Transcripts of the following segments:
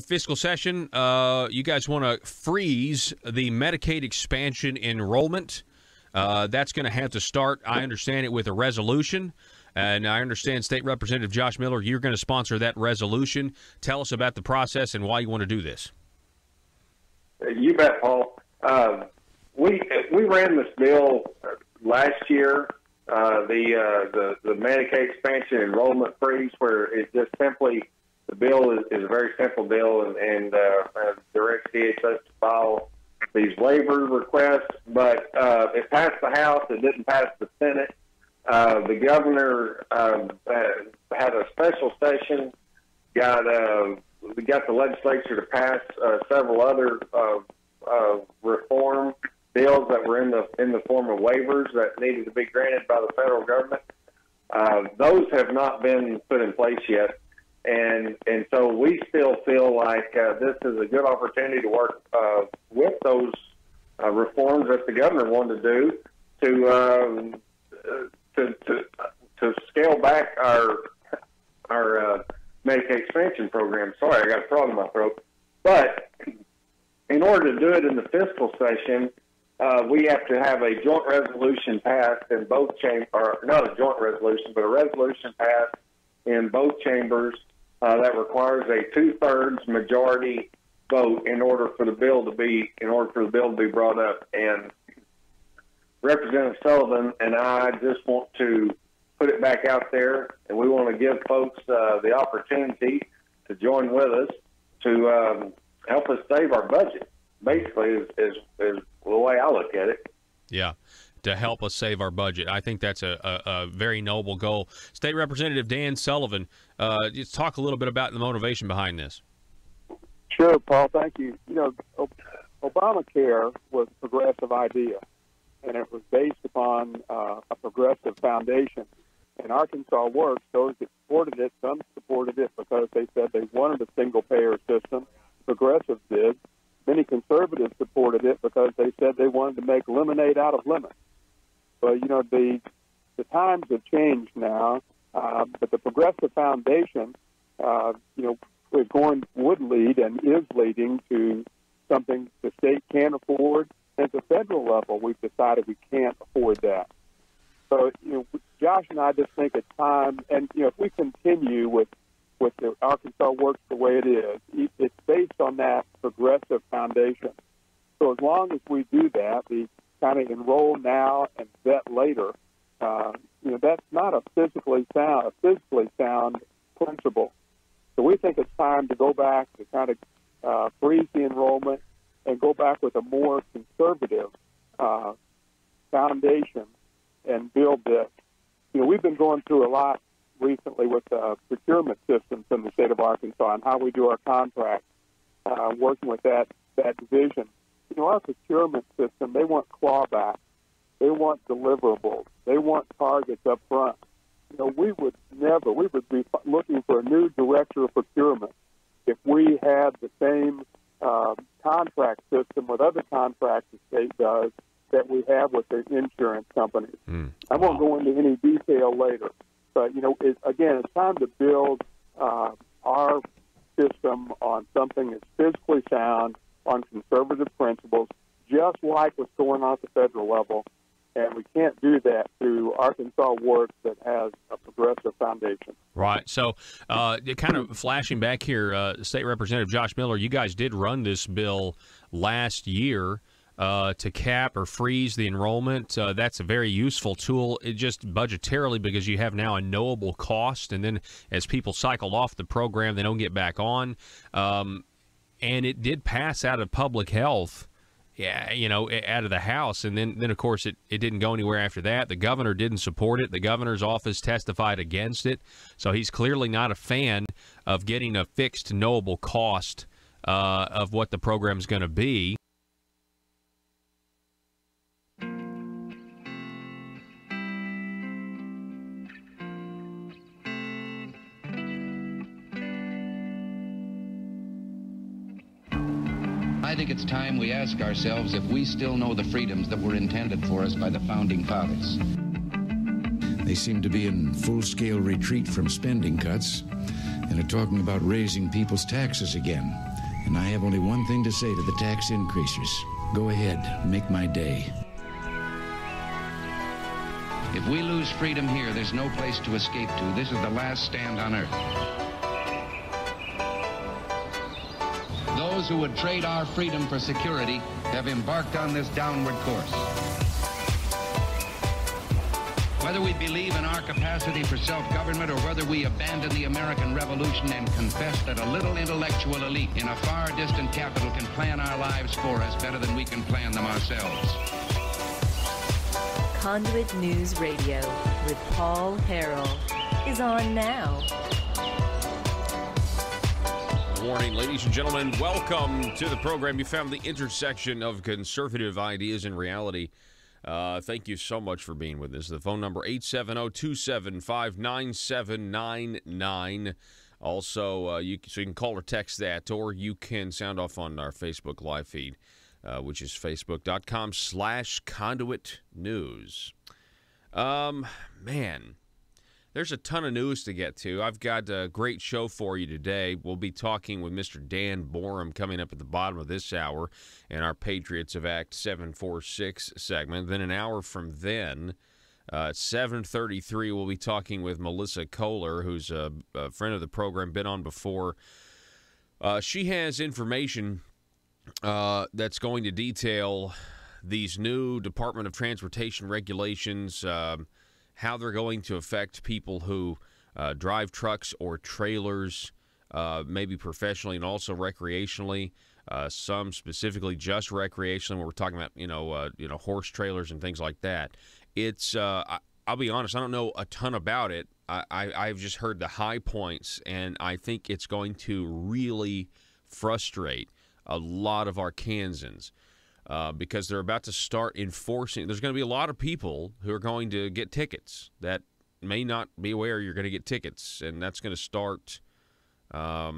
Fiscal session, you guys want to freeze the Medicaid expansion enrollment. That's going to have to start, I understand it, with a resolution. And I understand State Representative Josh Miller, you're going to sponsor that resolution. Tell us about the process and why you want to do this. You bet, Paul. We ran this bill last year, the Medicaid expansion enrollment freeze, where it just simply, the bill is a very simple bill and directs DHS to file these waiver requests. But it passed the House. It didn't pass the Senate. The governor had a special session, got the legislature to pass several other reform bills that were in the form of waivers that needed to be granted by the federal government. Those have not been put in place yet. And so we still feel like this is a good opportunity to work with those reforms that the governor wanted to do to scale back our Medicaid expansion program. Sorry, I got a frog in my throat. But in order to do it in the fiscal session, we have to have a joint resolution passed in both chambers, or not a joint resolution, but a resolution passed in both chambers that requires a 2/3 majority vote in order for the bill to be brought up. And Representative Sullivan and I just want to put it back out there, and we want to give folks the opportunity to join with us to help us save our budget. Basically, is the way I look at it. Yeah, to help us save our budget. I think that's a very noble goal. State Representative Dan Sullivan, just talk a little bit about the motivation behind this. Sure, Paul. Thank you. You know, Obamacare was a progressive idea, and it was based upon a progressive foundation. And Arkansas Works, those that supported it, some supported it because they said they wanted a single-payer system. Progressives did. Many conservatives supported it because they said they wanted to make lemonade out of lemons. But, you know, the times have changed now, but the progressive foundation, would lead and is leading to something the state can't afford. At the federal level, we've decided we can't afford that. So, you know, Josh and I just think it's time, and, you know, if we continue with the Arkansas Works the way it is, it's based on that progressive foundation. So as long as we do that, we kind of enroll now and vet later, that's not a physically sound principle. So we think it's time to go back to kind of freeze the enrollment and go back with a more conservative foundation and build this. You know, we've been going through a lot recently with procurement systems in the state of Arkansas and how we do our contracts, working with that division. You know, our procurement system, they want clawback. They want deliverables. They want targets up front. You know, we would be looking for a new director of procurement if we had the same contract system with other contracts the state does that we have with the insurance companies. I won't go into any detail later. But, you know, again, it's time to build our system on something that's physically sound, on conservative principles, just like what's going on at the federal level. And we can't do that through Arkansas Works that has a progressive foundation. Right. So kind of flashing back here, State Representative Josh Miller, you guys did run this bill last year to cap or freeze the enrollment. That's a very useful tool, just budgetarily, because you have now a knowable cost, and then as people cycle off the program, they don't get back on. And it did pass out of public health, out of the House, and then of course it didn't go anywhere after that. The governor didn't support it. The governor's office testified against it, so he's clearly not a fan of getting a fixed knowable cost of what the program's going to be. I think it's time we ask ourselves if we still know the freedoms that were intended for us by the Founding Fathers. They seem to be in full-scale retreat from spending cuts. and are talking about raising people's taxes again. And I have only one thing to say to the tax increasers. Go ahead, make my day. If we lose freedom here, there's no place to escape to. This is the last stand on earth. Those who would trade our freedom for security have embarked on this downward course. Whether we believe in our capacity for self-government or whether we abandon the American Revolution and confess that a little intellectual elite in a far distant capital can plan our lives for us better than we can plan them ourselves. Conduit News Radio with Paul Harrell is on now. Morning, ladies and gentlemen. Welcome to the program. You found the intersection of conservative ideas and reality. Thank you so much for being with us. The phone number 870-275-9799. Also, you can call or text that, or you can sound off on our Facebook live feed, which is facebook.com/Conduit News. Man, there's a ton of news to get to. I've got a great show for you today. We'll be talking with Mr. Dan Borum coming up at the bottom of this hour in our Patriots of Act 746 segment. Then an hour from then, at 7:33, we'll be talking with Melissa Kohler, who's a friend of the program, been on before. She has information that's going to detail these new Department of Transportation regulations, how they're going to affect people who drive trucks or trailers, maybe professionally and also recreationally. Some specifically just recreationally. When we're talking about horse trailers and things like that. It's I'll be honest, I don't know a ton about it. I've just heard the high points, and I think it's going to really frustrate a lot of our Kansans. Because they're about to start enforcing. There's going to be a lot of people who are going to get tickets that may not be aware you're going to get tickets, and that's going to start. I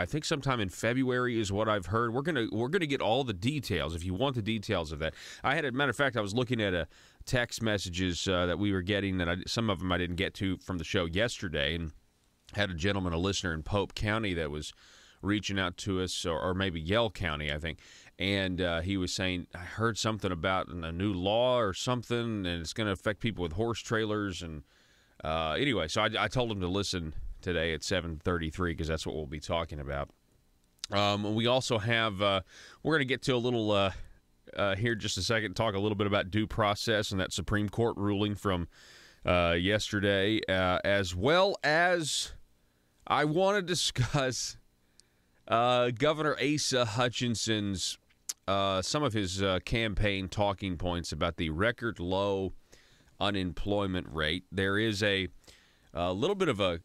think sometime in February is what I've heard. We're gonna get all the details. If you want the details of that, matter of fact, I was looking at text messages that we were getting that some of them I didn't get to from the show yesterday, and had a gentleman, a listener in Pope County that was reaching out to us, or maybe Yell County, I think. And he was saying, I heard something about a new law or something, and it's going to affect people with horse trailers. And anyway, so I told him to listen today at 7:33 because that's what we'll be talking about. We also have, we're going to get to a little here in just a second, talk a little bit about due process and that Supreme Court ruling from yesterday, as well as I want to discuss Governor Asa Hutchinson's some of his campaign talking points about the record low unemployment rate. There is a little bit of a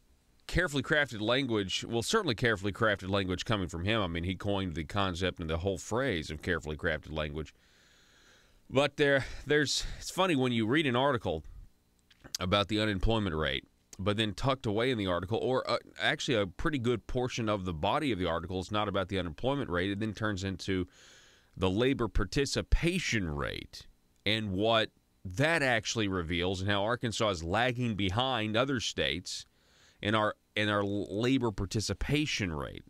carefully crafted language, certainly carefully crafted language coming from him. I mean, he coined the concept and the whole phrase of carefully crafted language. But it's funny when you read an article about the unemployment rate, but then tucked away in the article, or actually a pretty good portion of the body of the article is not about the unemployment rate. It then turns into the labor participation rate and what that actually reveals, and how Arkansas is lagging behind other states in our labor participation rate,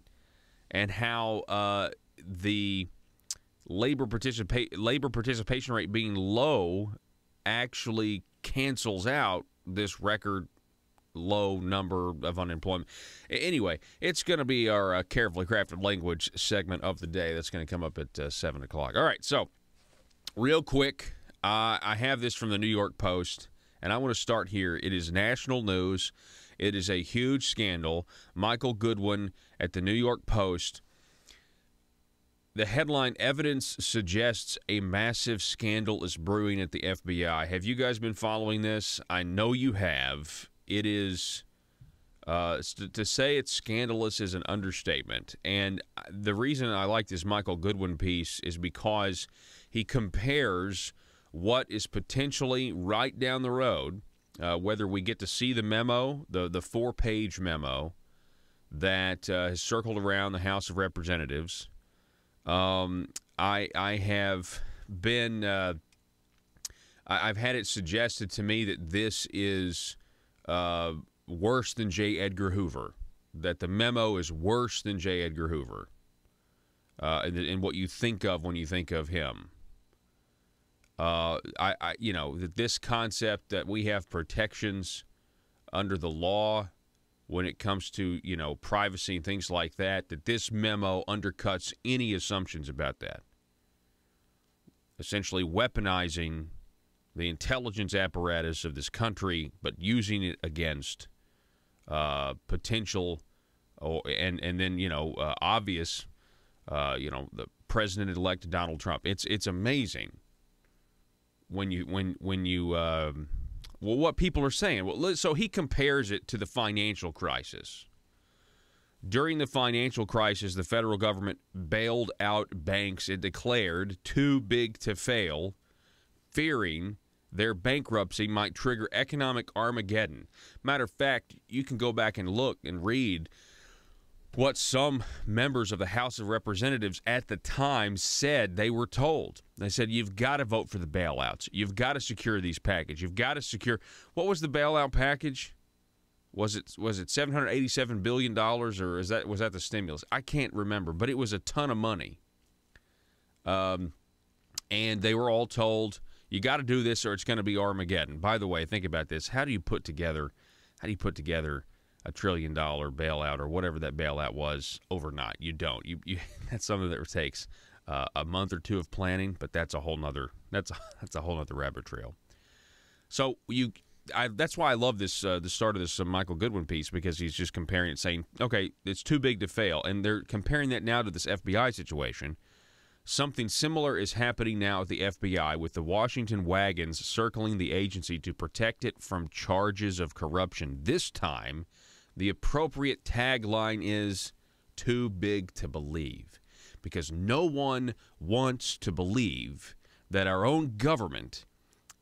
and how the labor participation rate being low actually cancels out this record low number of unemployment. Anyway, it's going to be our carefully crafted language segment of the day. That's going to come up at 7 o'clock. All right, so real quick, I have this from the New York Post, and I want to start here. It is national news. It is a huge scandal. Michael Goodwin at the New York Post. The headline, "Evidence Suggests a Massive Scandal is Brewing at the FBI." Have you guys been following this? I know you have. It is, to say it's scandalous is an understatement. And the reason I like this Michael Goodwin piece is because he compares what is potentially right down the road, whether we get to see the memo, the 4-page memo that has circled around the House of Representatives. I have been, I've had it suggested to me that this is worse than J. Edgar Hoover. that the memo is worse than J. Edgar Hoover in what you think of when you think of him. That this concept that we have protections under the law when it comes to, privacy and things like that, that this memo undercuts any assumptions about that. Essentially weaponizing the intelligence apparatus of this country, but using it against potential and then obvious the president-elect Donald Trump. It's amazing when you what people are saying. Well, so he compares it to the financial crisis. During the financial crisis, the federal government bailed out banks it declared too big to fail, fearing their bankruptcy might trigger economic Armageddon. Matter of fact, you can go back and look and read what some members of the House of Representatives at the time said they were told. They said, you've got to vote for the bailouts. You've got to secure these packages. You've got to secure. What was the bailout package? Was it $787 billion, or was that the stimulus? I can't remember, but it was a ton of money. And they were all told, you got to do this or it's going to be Armageddon. By the way, think about this. How do you put together $1 trillion bailout or whatever that bailout was overnight? You don't. You that's something that takes a month or two of planning, but that's a whole nother rabbit trail. So that's why I love this the start of this Michael Goodwin piece, because he's just comparing it, saying, okay, it's too big to fail, and they're comparing that now to this FBI situation. Something similar is happening now at the FBI, with the Washington wagons circling the agency to protect it from charges of corruption. This time, the appropriate tagline is too big to believe, because no one wants to believe that our own government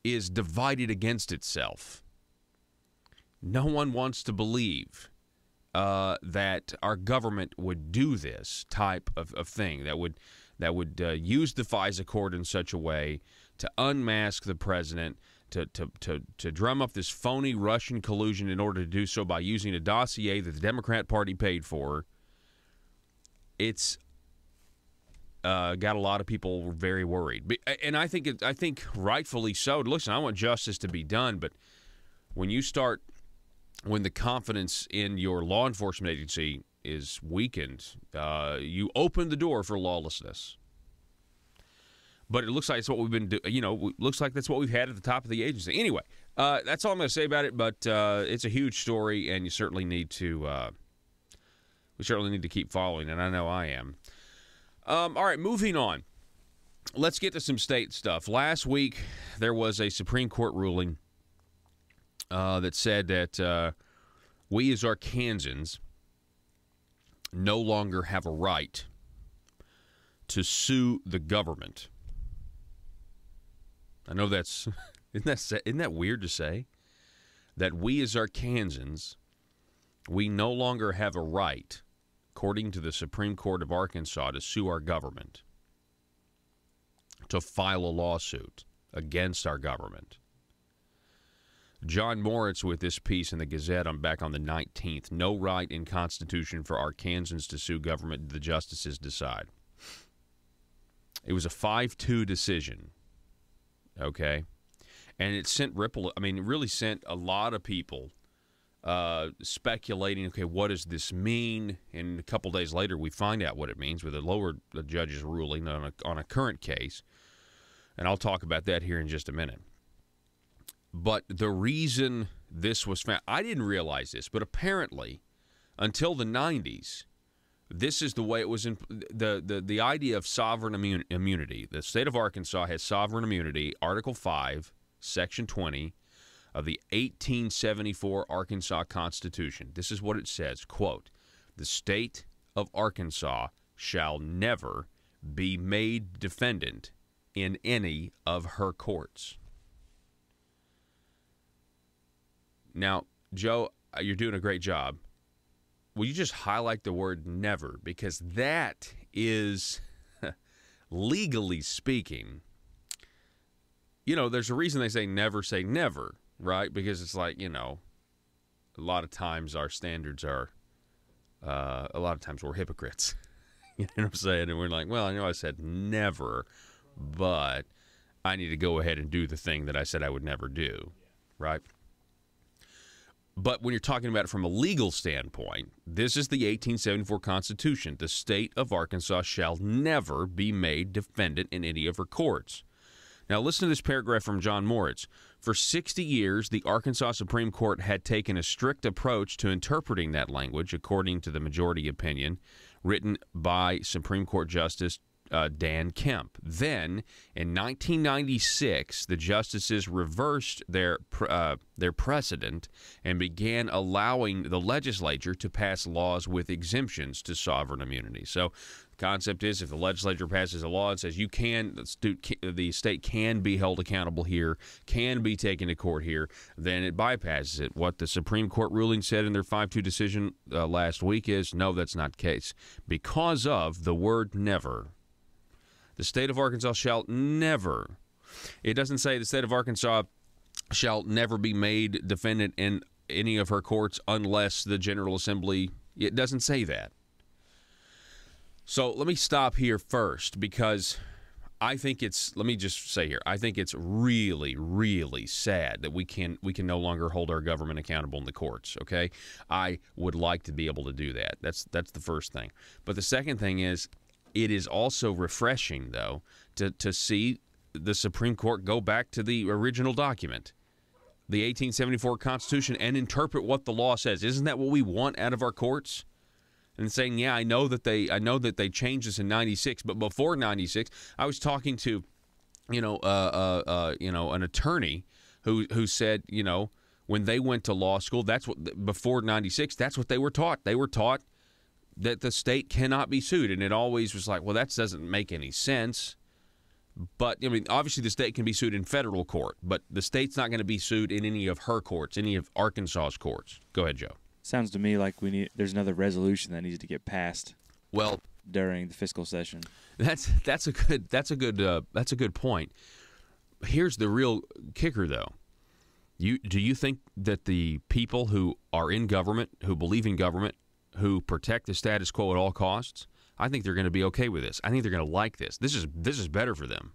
is divided against itself. No one wants to believe that our government would do this type of thing, that would use the FISA court in such a way to unmask the president, to drum up this phony Russian collusion in order to do so by using a dossier that the Democrat Party paid for. It's got a lot of people very worried, and I think rightfully so. Listen, I want justice to be done, but when the confidence in your law enforcement agency is weakened, you open the door for lawlessness. But it looks like it's what we've been doing. Looks like that's what we've had at the top of the agency. Anyway, that's all I'm going to say about it. But it's a huge story, and you certainly need to. We certainly need to keep following, and I know I am. All right, moving on. Let's get to some state stuff. Last week, there was a Supreme Court ruling that said that we as Arkansans no longer have a right to sue the government. I know that's isn't that weird to say? That we as Arkansans, we no longer have a right, according to the Supreme Court of Arkansas, to sue our government, to file a lawsuit against our government. John Moritz with this piece in the Gazette back on the 19th. No right in Constitution for Arkansans to sue government, the justices decide. It was a 5-2 decision, okay? And it really sent a lot of people speculating, okay, what does this mean? And a couple days later, we find out what it means with the judge's ruling on a current case. And I'll talk about that here in just a minute. But the reason this was found, I didn't realize this, but apparently until the 90s, this is the way it was in the idea of sovereign immunity. The state of Arkansas has sovereign immunity, Article 5, Section 20 of the 1874 Arkansas Constitution. This is what it says, quote, "The state of Arkansas shall never be made defendant in any of her courts." Now, Joe, you're doing a great job. Will you just highlight the word never? Because that is, legally speaking, there's a reason they say never, right? Because it's like, a lot of times our standards are a lot of times we're hypocrites. You know what I'm saying? And we're like, well, I know I said never, but I need to go ahead and do the thing that I said I would never do, right? But when you're talking about it from a legal standpoint, this is the 1874 Constitution. The state of Arkansas shall never be made defendant in any of her courts. Now, listen to this paragraph from John Moritz. For 60 years, the Arkansas Supreme Court had taken a strict approach to interpreting that language, according to the majority opinion written by Supreme Court Justice Dan Kemp. Then, in 1996, the justices reversed their precedent and began allowing the legislature to pass laws with exemptions to sovereign immunity. So, the concept is, if the legislature passes a law and says the state can be held accountable here, can be taken to court here, then it bypasses it. What the Supreme Court ruling said in their 5-2 decision last week is, no, that's not the case, because of the word never. The state of Arkansas shall never. It doesn't say the state of Arkansas shall never be made defendant in any of her courts unless the General Assembly. It doesn't say that. So let me stop here first, because I think it's, let me just say here, I think it's really, really sad that we can no longer hold our government accountable in the courts, okay? I would like to be able to do that. That's the first thing. But the second thing is, it is also refreshing, though, to see the Supreme Court go back to the original document, the 1874 Constitution, and interpret what the law says. Isn't that what we want out of our courts? And saying, yeah, I know that they changed this in '96, but before '96, I was talking to, an attorney who said, when they went to law school, before '96, that's what they were taught. They were taught that the state cannot be sued, and it always was like, well, that doesn't make any sense. But, I mean, obviously the state can be sued in federal court, but the state's not going to be sued in any of her courts, any of Arkansas's courts. Go ahead, Joe. Sounds to me like there's another resolution that needs to get passed. Well, during the fiscal session. That's a good point. Here's the real kicker, though. Do you think that the people who are in government, who believe in government, who protect the status quo at all costs, I think they're going to be okay with this. I think they're going to like this. This is better for them.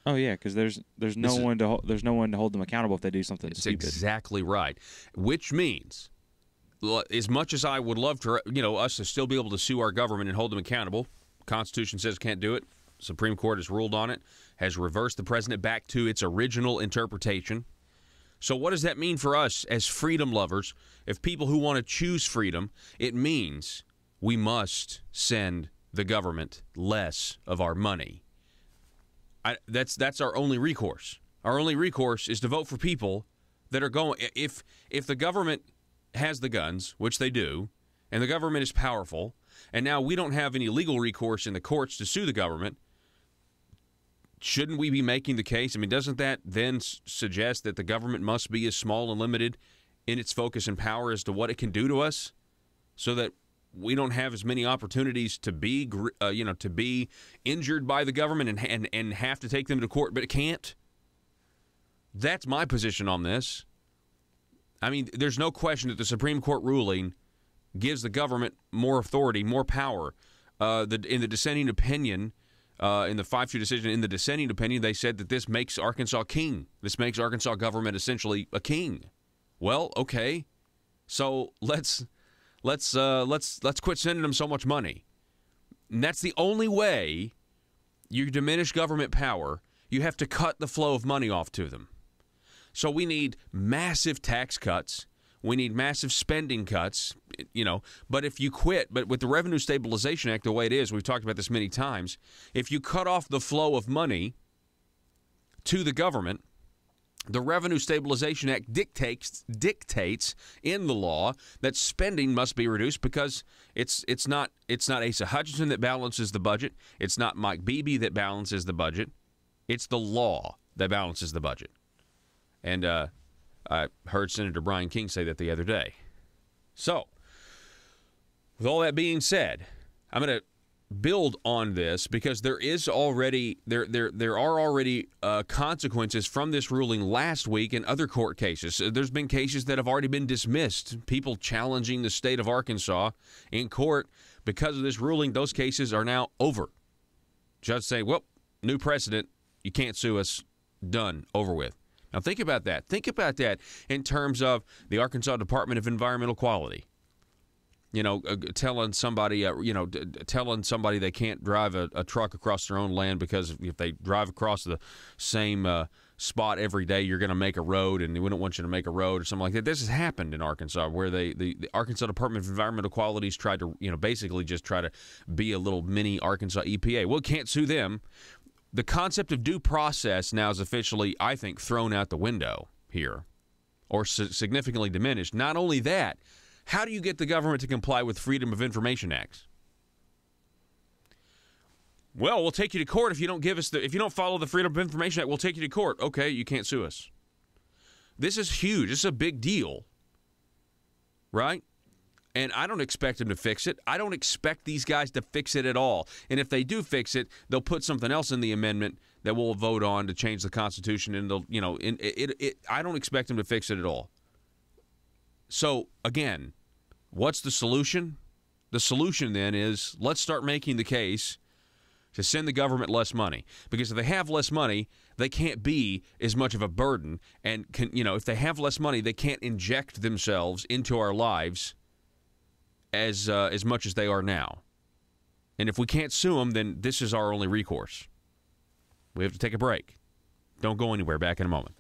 Oh yeah, because there's no one to hold them accountable if they do something stupid. Exactly right. Which means, as much as I would love to, us to still be able to sue our government and hold them accountable, Constitution says can't do it. Supreme Court has ruled on it, has reversed the president back to its original interpretation. So what does that mean for us as freedom lovers? If people who want to choose freedom, it means we must send the government less of our money. That's our only recourse. Our only recourse is to vote for people that are going. If the government has the guns, which they do, and the government is powerful, and now we don't have any legal recourse in the courts to sue the government, shouldn't we be making the case? I mean, doesn't that then suggest that the government must be as small and limited in its focus and power as to what it can do to us, so that we don't have as many opportunities to be, to be injured by the government and have to take them to court, but it can't? That's my position on this. I mean, there's no question that the Supreme Court ruling gives the government more authority, more power. In the dissenting opinion, in the 5-2 decision, in the dissenting opinion, they said that this makes Arkansas king. This makes Arkansas government essentially a king. Well, okay, so let's quit sending them so much money. And that's the only way you diminish government power. You have to cut the flow of money off to them. So we need massive tax cuts. We need massive spending cuts, But if you quit, but with the Revenue Stabilization Act the way it is, we've talked about this many times, if you cut off the flow of money to the government, the Revenue Stabilization Act dictates in the law that spending must be reduced, because it's not Asa Hutchinson that balances the budget. It's not Mike Beebe that balances the budget. It's the law that balances the budget. And I heard Senator Brian King say that the other day. So, with all that being said, I'm going to build on this because there are already consequences from this ruling last week in other court cases. There's been cases that have already been dismissed. People challenging the state of Arkansas in court because of this ruling. Those cases are now over. Judge saying, well, new precedent. You can't sue us. Done. Over with. Now think about that. Think about that in terms of the Arkansas Department of Environmental Quality. Telling somebody, they can't drive a truck across their own land because if they drive across the same spot every day, you're going to make a road, and we don't want you to make a road or something like that. This has happened in Arkansas, where the Arkansas Department of Environmental Quality's tried to, basically just try to be a little mini Arkansas EPA. Well, can't sue them. The concept of due process now is officially, I think, thrown out the window here, or significantly diminished. Not only that, how do you get the government to comply with Freedom of Information Acts? Well, we'll take you to court if you don't if you don't follow the Freedom of Information Act. We'll take you to court. Okay, you can't sue us. This is huge. This is a big deal, right? And I don't expect them to fix it. I don't expect these guys to fix it at all. And if they do fix it, they'll put something else in the amendment that we'll vote on to change the Constitution. And they'll, I don't expect them to fix it at all. So again, what's the solution? The solution then is let's start making the case to send the government less money, because if they have less money, they can't be as much of a burden, and if they have less money, they can't inject themselves into our lives as much as they are now. And if we can't sue them, then this is our only recourse. We have to take a break. Don't go anywhere. Back in a moment.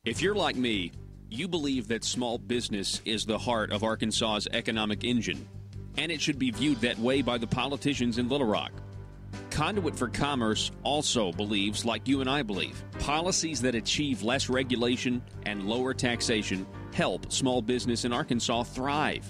If you're like me, you believe that small business is the heart of Arkansas's economic engine, and it should be viewed that way by the politicians in Little Rock. Conduit for Commerce also believes, like you and I believe, policies that achieve less regulation and lower taxation help small business in Arkansas thrive.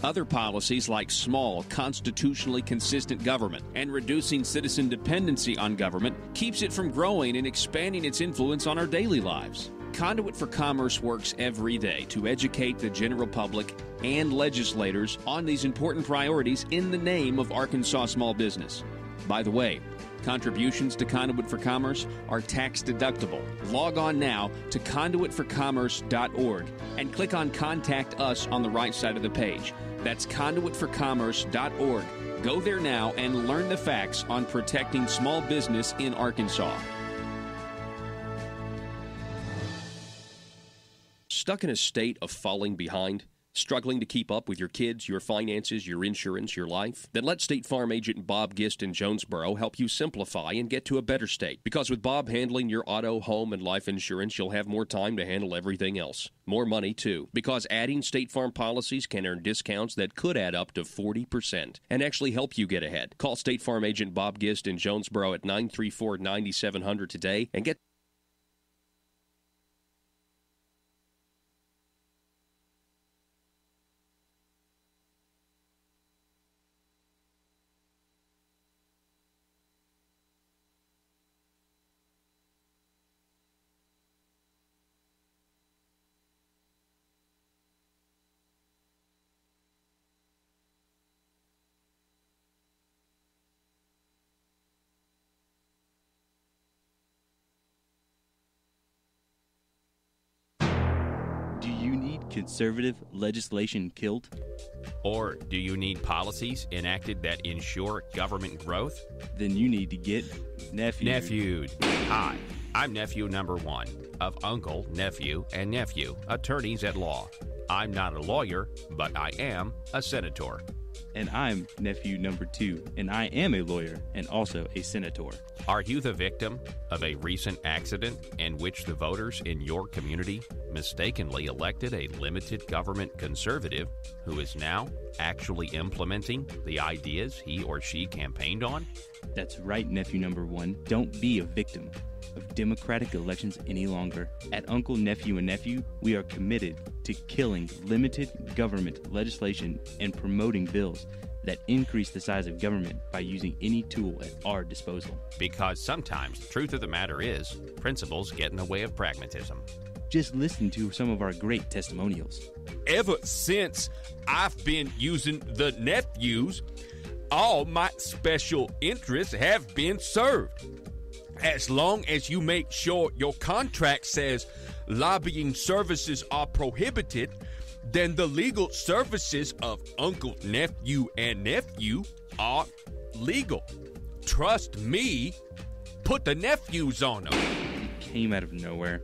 Other policies like small, constitutionally consistent government and reducing citizen dependency on government keeps it from growing and expanding its influence on our daily lives. Conduit for Commerce works every day to educate the general public and legislators on these important priorities in the name of Arkansas small business. By the way, contributions to Conduit for Commerce are tax deductible. Log on now to conduitforcommerce.org and click on Contact Us on the right side of the page. That's conduitforcommerce.org. Go there now and learn the facts on protecting small business in Arkansas. Stuck in a state of falling behind? Struggling to keep up with your kids, your finances, your insurance, your life? Then let State Farm agent Bob Gist in Jonesboro help you simplify and get to a better state. Because with Bob handling your auto, home, and life insurance, you'll have more time to handle everything else. More money, too. Because adding State Farm policies can earn discounts that could add up to 40% and actually help you get ahead. Call State Farm agent Bob Gist in Jonesboro at 934-9700 today and get conservative legislation killed? Or do you need policies enacted that ensure government growth? Then you need to get Nephewed. Hi, I'm nephew number 1 of uncle, nephew, and nephew, attorneys at law. I'm not a lawyer, but I am a senator. And I'm nephew number 2, and I am a lawyer and also a senator. Are you the victim of a recent accident in which the voters in your community mistakenly elected a limited government conservative who is now actually implementing the ideas he or she campaigned on? That's right, nephew number 1. Don't be a victim of democratic elections any longer. At Uncle, Nephew, and Nephew, we are committed to killing limited government legislation and promoting bills that increase the size of government by using any tool at our disposal. Because sometimes the truth of the matter is, principles get in the way of pragmatism. Just listen to some of our great testimonials. Ever since I've been using the nephews, all my special interests have been served. As long as you make sure your contract says lobbying services are prohibited, then the legal services of uncle, nephew, and nephew are legal. Trust me, put the nephews on them. It came out of nowhere.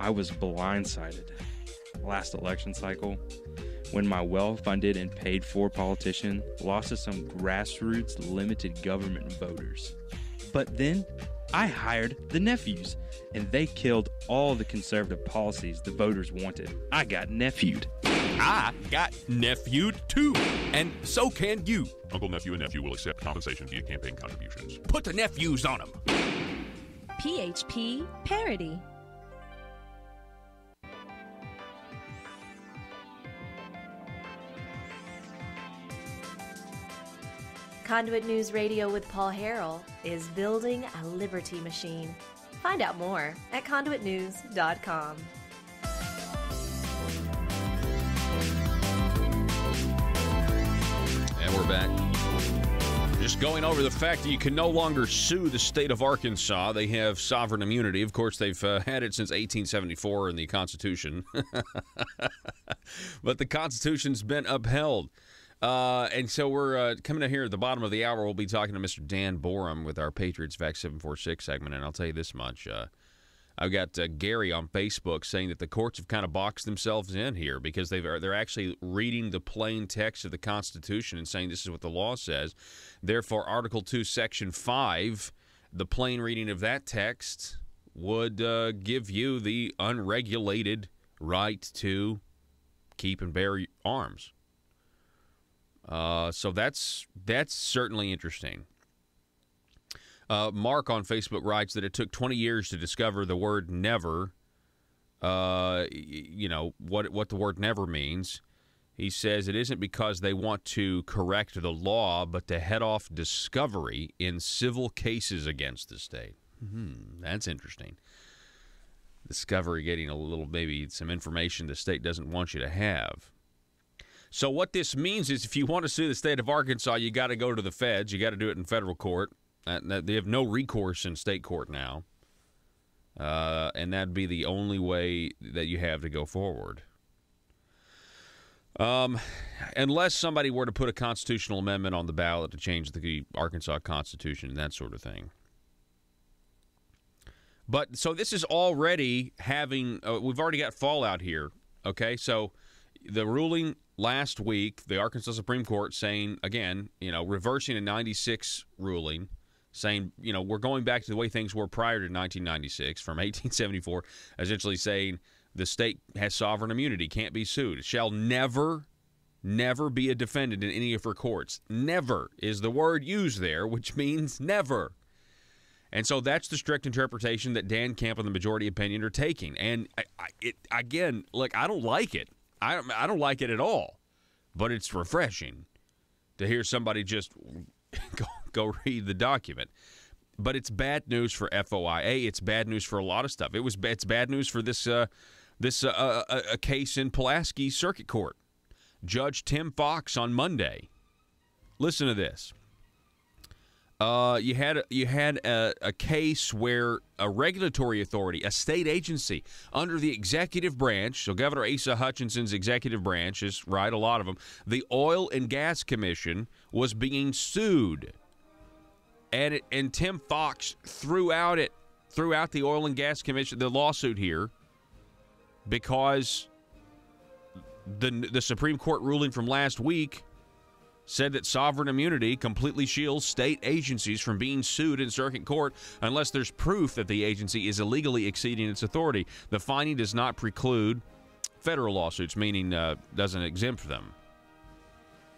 I was blindsided last election cycle when my well-funded and paid-for politician lost to some grassroots limited government voters. But then I hired the nephews, and they killed all the conservative policies the voters wanted. I got nephewed. I got nephewed too, and so can you. Uncle, nephew, and nephew will accept compensation via campaign contributions. Put the nephews on them. PHP Parody. Conduit News Radio with Paul Harrell is building a liberty machine. Find out more at conduitnews.com. And we're back. Just going over the fact that you can no longer sue the state of Arkansas. They have sovereign immunity. Of course, they've had it since 1874 in the Constitution. But the Constitution's been upheld. And so we're coming in here at the bottom of the hour. We'll be talking to Mr. Dan Borum with our Patriots Vac 746 segment. And I'll tell you this much. I've got Gary on Facebook saying that the courts have kind of boxed themselves in here because they're actually reading the plain text of the Constitution and saying this is what the law says. Therefore, Article 2, Section 5, the plain reading of that text would give you the unregulated right to keep and bear arms. So that's certainly interesting. Mark on Facebook writes that it took 20 years to discover the word never, what the word never means. He says it isn't because they want to correct the law, but to head off discovery in civil cases against the state. That's interesting. Discovery, getting a little, maybe some information the state doesn't want you to have. So what this means is if you want to sue the state of Arkansas, you got to go to the feds. You got to do it in federal court. They have no recourse in state court now. And that'd be the only way that you have to go forward. Unless somebody were to put a constitutional amendment on the ballot to change the Arkansas Constitution and that sort of thing. But so this is already having, we've already got fallout here. Okay, so the ruling last week, the Arkansas Supreme Court saying, again, reversing a 96 ruling, saying, we're going back to the way things were prior to 1996 from 1874, essentially saying the state has sovereign immunity, can't be sued. It shall never be a defendant in any of her courts. Never is the word used there, which means never. And so that's the strict interpretation that Dan Camp and the majority opinion are taking. And again, look, I don't like it. I don't like it at all. But it's refreshing to hear somebody just go read the document. But it's bad news for FOIA. It's bad news for a lot of stuff. It's bad news for this case in Pulaski Circuit Court. Judge Tim Fox on Monday. Listen to this. You had a case where a regulatory authority, a state agency under the executive branch, so Governor Asa Hutchinson's executive branch is right, a lot of them, the Oil and Gas Commission was being sued, and Tim Fox threw out the Oil and Gas Commission, the lawsuit here, because the Supreme Court ruling from last week said that sovereign immunity completely shields state agencies from being sued in circuit court unless there's proof that the agency is illegally exceeding its authority. The finding does not preclude federal lawsuits, meaning doesn't exempt them.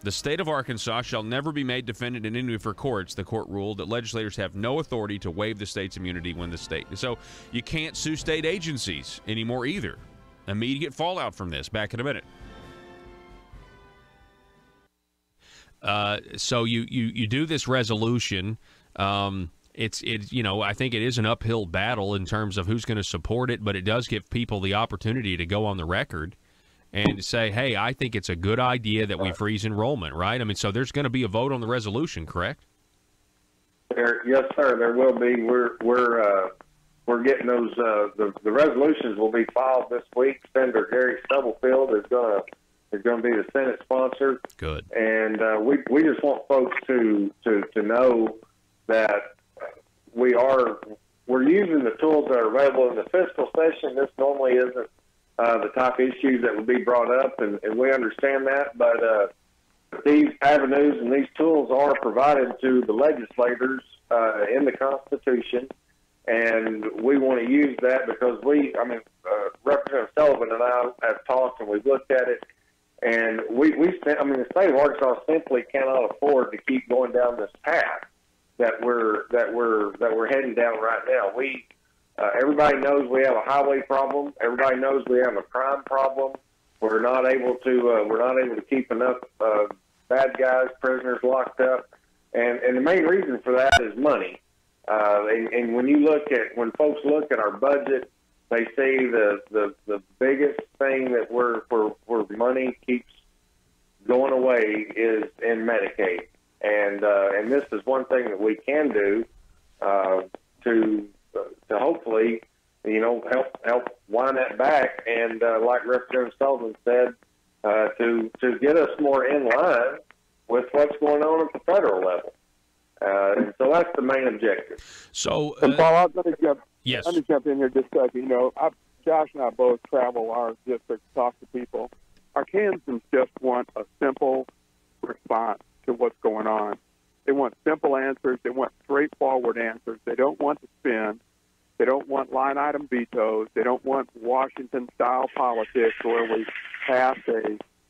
The state of Arkansas shall never be made defendant in any of her courts. The court ruled that legislators have no authority to waive the state's immunity when the state. So you can't sue state agencies anymore either. Immediate fallout from this. Back in a minute. So you do this resolution, and I think it is an uphill battle in terms of who's going to support it, but it does give people the opportunity to go on the record and say, hey, I think it's a good idea that we freeze enrollment, right? I mean, so there's going to be a vote on the resolution, correct? Yes, sir. There will be. We're getting those. The resolutions will be filed this week. Senator Gary Stubblefield is going to be the Senate sponsor. Good. And we just want folks to know that we're using the tools that are available in the fiscal session. This normally isn't the top issues that would be brought up, and we understand that. But these avenues and these tools are provided to the legislators in the Constitution, and we want to use that because Representative Sullivan and I have talked and we've looked at it, and the state of Arkansas simply cannot afford to keep going down this path that we're heading down right now. Everybody knows we have a highway problem. Everybody knows we have a crime problem. We're not able to keep enough bad guys, prisoners locked up, and the main reason for that is money. And when folks look at our budget, they see the biggest thing that where money keeps going away is in Medicaid, and this is one thing that we can do to hopefully help wind that back, and like Representative Sullivan said, to get us more in line with what's going on at the federal level. And so that's the main objective. So, and Paul, let me jump in here just a second. Josh and I both travel our district to talk to people. Our Kansans just want a simple response to what's going on. They want simple answers. They want straightforward answers. They don't want to spin. They don't want line item vetoes. They don't want Washington-style politics where we pass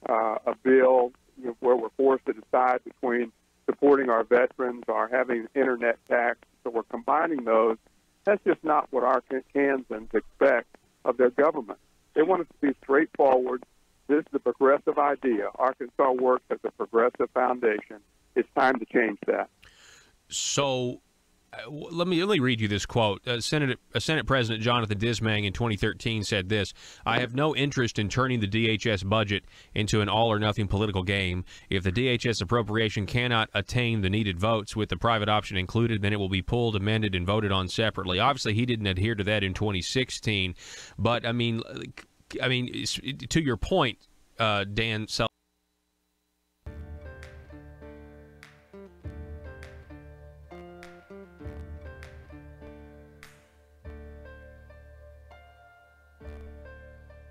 a bill where we're forced to decide between supporting our veterans or having internet tax. So we're combining those. That's just not what our Kansans expect of their government. They want it to be straightforward. This is a progressive idea. Arkansas works as a progressive foundation. It's time to change that. So let me read you this quote. Senate President Jonathan Dismang in 2013 said this: "I have no interest in turning the DHS budget into an all-or-nothing political game. If the DHS appropriation cannot attain the needed votes with the private option included, then it will be pulled, amended, and voted on separately." Obviously, he didn't adhere to that in 2016. But, I mean, to your point, Dan Sullivan,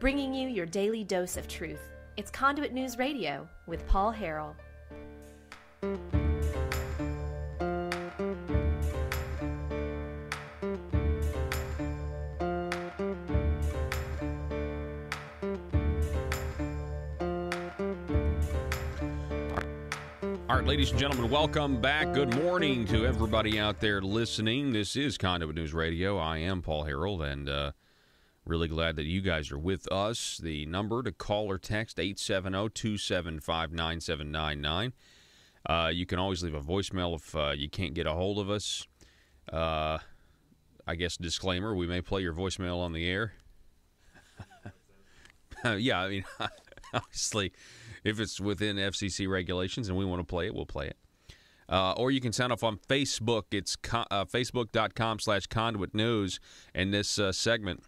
bringing you your daily dose of truth. It's Conduit News Radio with Paul Harrell. All right, ladies and gentlemen, welcome back. Good morning to everybody out there listening. This is Conduit News Radio. I am Paul Harrell, and really glad that you guys are with us. The number to call or text, 870-275-9799. You can always leave a voicemail if you can't get a hold of us. I guess disclaimer, we may play your voicemail on the air. Yeah, I mean, obviously, if it's within FCC regulations and we want to play it, we'll play it. Or you can sign up on Facebook. It's facebook.com/Conduit News. And this segment,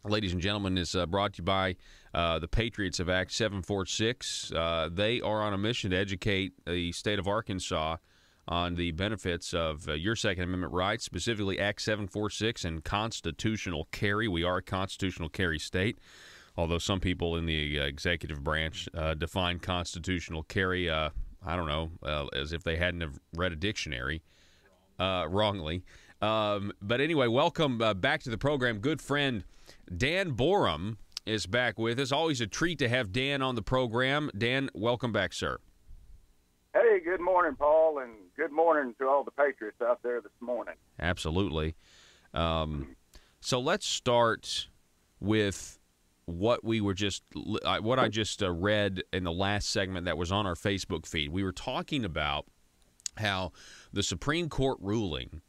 ladies and gentlemen, is brought to you by the Patriots of Act 746. They are on a mission to educate the state of Arkansas on the benefits of your Second Amendment rights, specifically Act 746 and constitutional carry. We are a constitutional carry state, although some people in the executive branch define constitutional carry, I don't know, as if they hadn't have read a dictionary wrongly. But anyway, welcome back to the program. Good friend Dan Borum is back with us. Always a treat to have Dan on the program. Dan, welcome back, sir. Hey, good morning, Paul, and good morning to all the Patriots out there this morning. Absolutely. So let's start with what I just read in the last segment that was on our Facebook feed. We were talking about how the Supreme Court ruling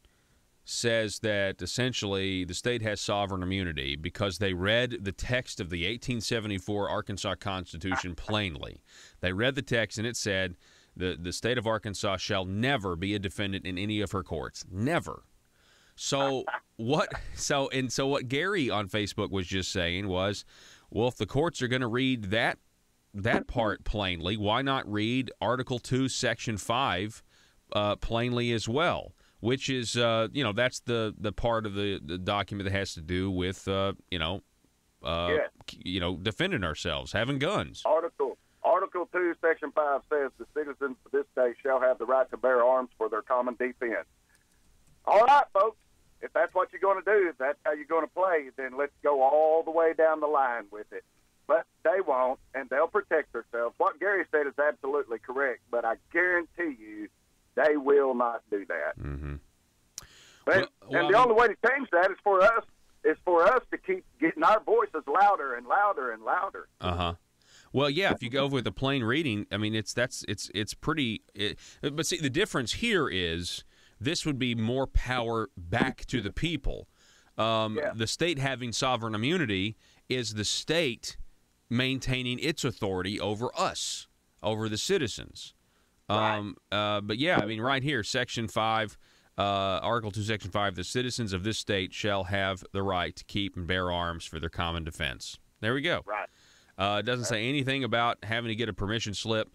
says that essentially the state has sovereign immunity because they read the text of the 1874 Arkansas Constitution plainly. They read the text, and it said the state of Arkansas shall never be a defendant in any of her courts. Never. So what Gary on Facebook was just saying was, well, if the courts are going to read that part plainly, why not read Article 2, Section 5 plainly as well? Which is, that's the part of the document that has to do with, defending ourselves, having guns. Article 2, Section 5 says the citizens of this state shall have the right to bear arms for their common defense. All right, folks, if that's what you're going to do, if that's how you're going to play, then let's go all the way down the line with it. But they won't, and they'll protect themselves. What Gary said is absolutely correct, but I guarantee you they will not do that. Mm-hmm. But, the only way to change that is for us to keep getting our voices louder and louder and louder. Uh-huh. Well, yeah, if you go with a plain reading, I mean, it's pretty. But see, the difference here is this would be more power back to the people. The state having sovereign immunity is the state maintaining its authority over us, over the citizens. Right. But yeah, I mean, right here, Section 5, Article 2, Section 5, the citizens of this state shall have the right to keep and bear arms for their common defense. There we go. Right. It doesn't say anything about having to get a permission slip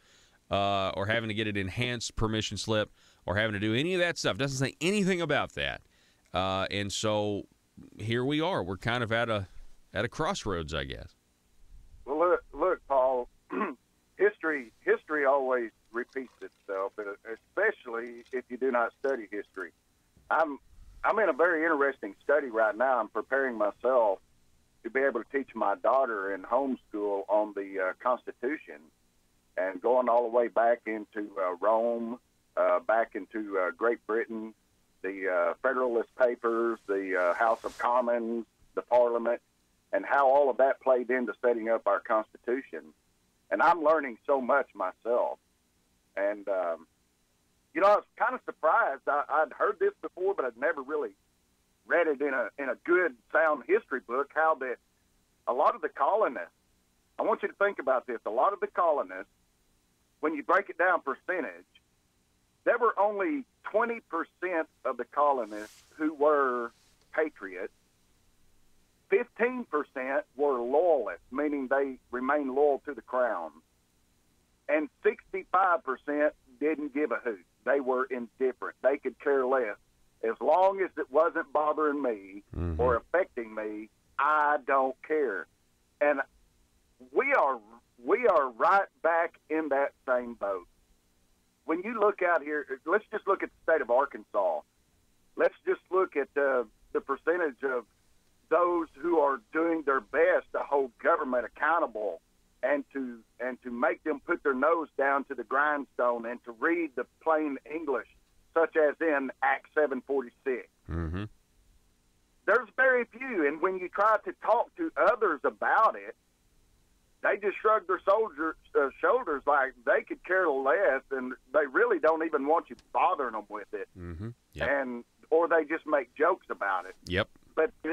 or having to get an enhanced permission slip or having to do any of that stuff. It doesn't say anything about that. And so here we are. We're kind of at a crossroads, I guess. Well, look, Paul, history always repeats itself, especially if you do not study history. I'm in a very interesting study right now. I'm preparing myself to be able to teach my daughter in homeschool on the Constitution, and going all the way back into Rome, back into Great Britain, the Federalist Papers, the House of Commons, the Parliament, and how all of that played into setting up our Constitution. And I'm learning so much myself. And, I was kind of surprised. I'd heard this before, but I'd never really read it in a good, sound history book, how that a lot of the colonists, I want you to think about this, a lot of the colonists, when you break it down percentage, there were only 20% of the colonists who were patriots. 15% were loyalists, meaning they remained loyal to the crown. And 65% didn't give a hoot. They were indifferent. They could care less. As long as it wasn't bothering me or affecting me, I don't care. And we are right back in that same boat. When you look out here, let's just look at the state of Arkansas. Let's just look at the percentage of those who are doing their best to hold government accountable and to make them put their nose down to the grindstone and to read the plain English, such as in Act 746. Mm-hmm. There's very few, and when you try to talk to others about it, they just shrug their shoulders like they could care less, and they really don't even want you bothering them with it. Mm-hmm. Yep. Or they just make jokes about it. Yep.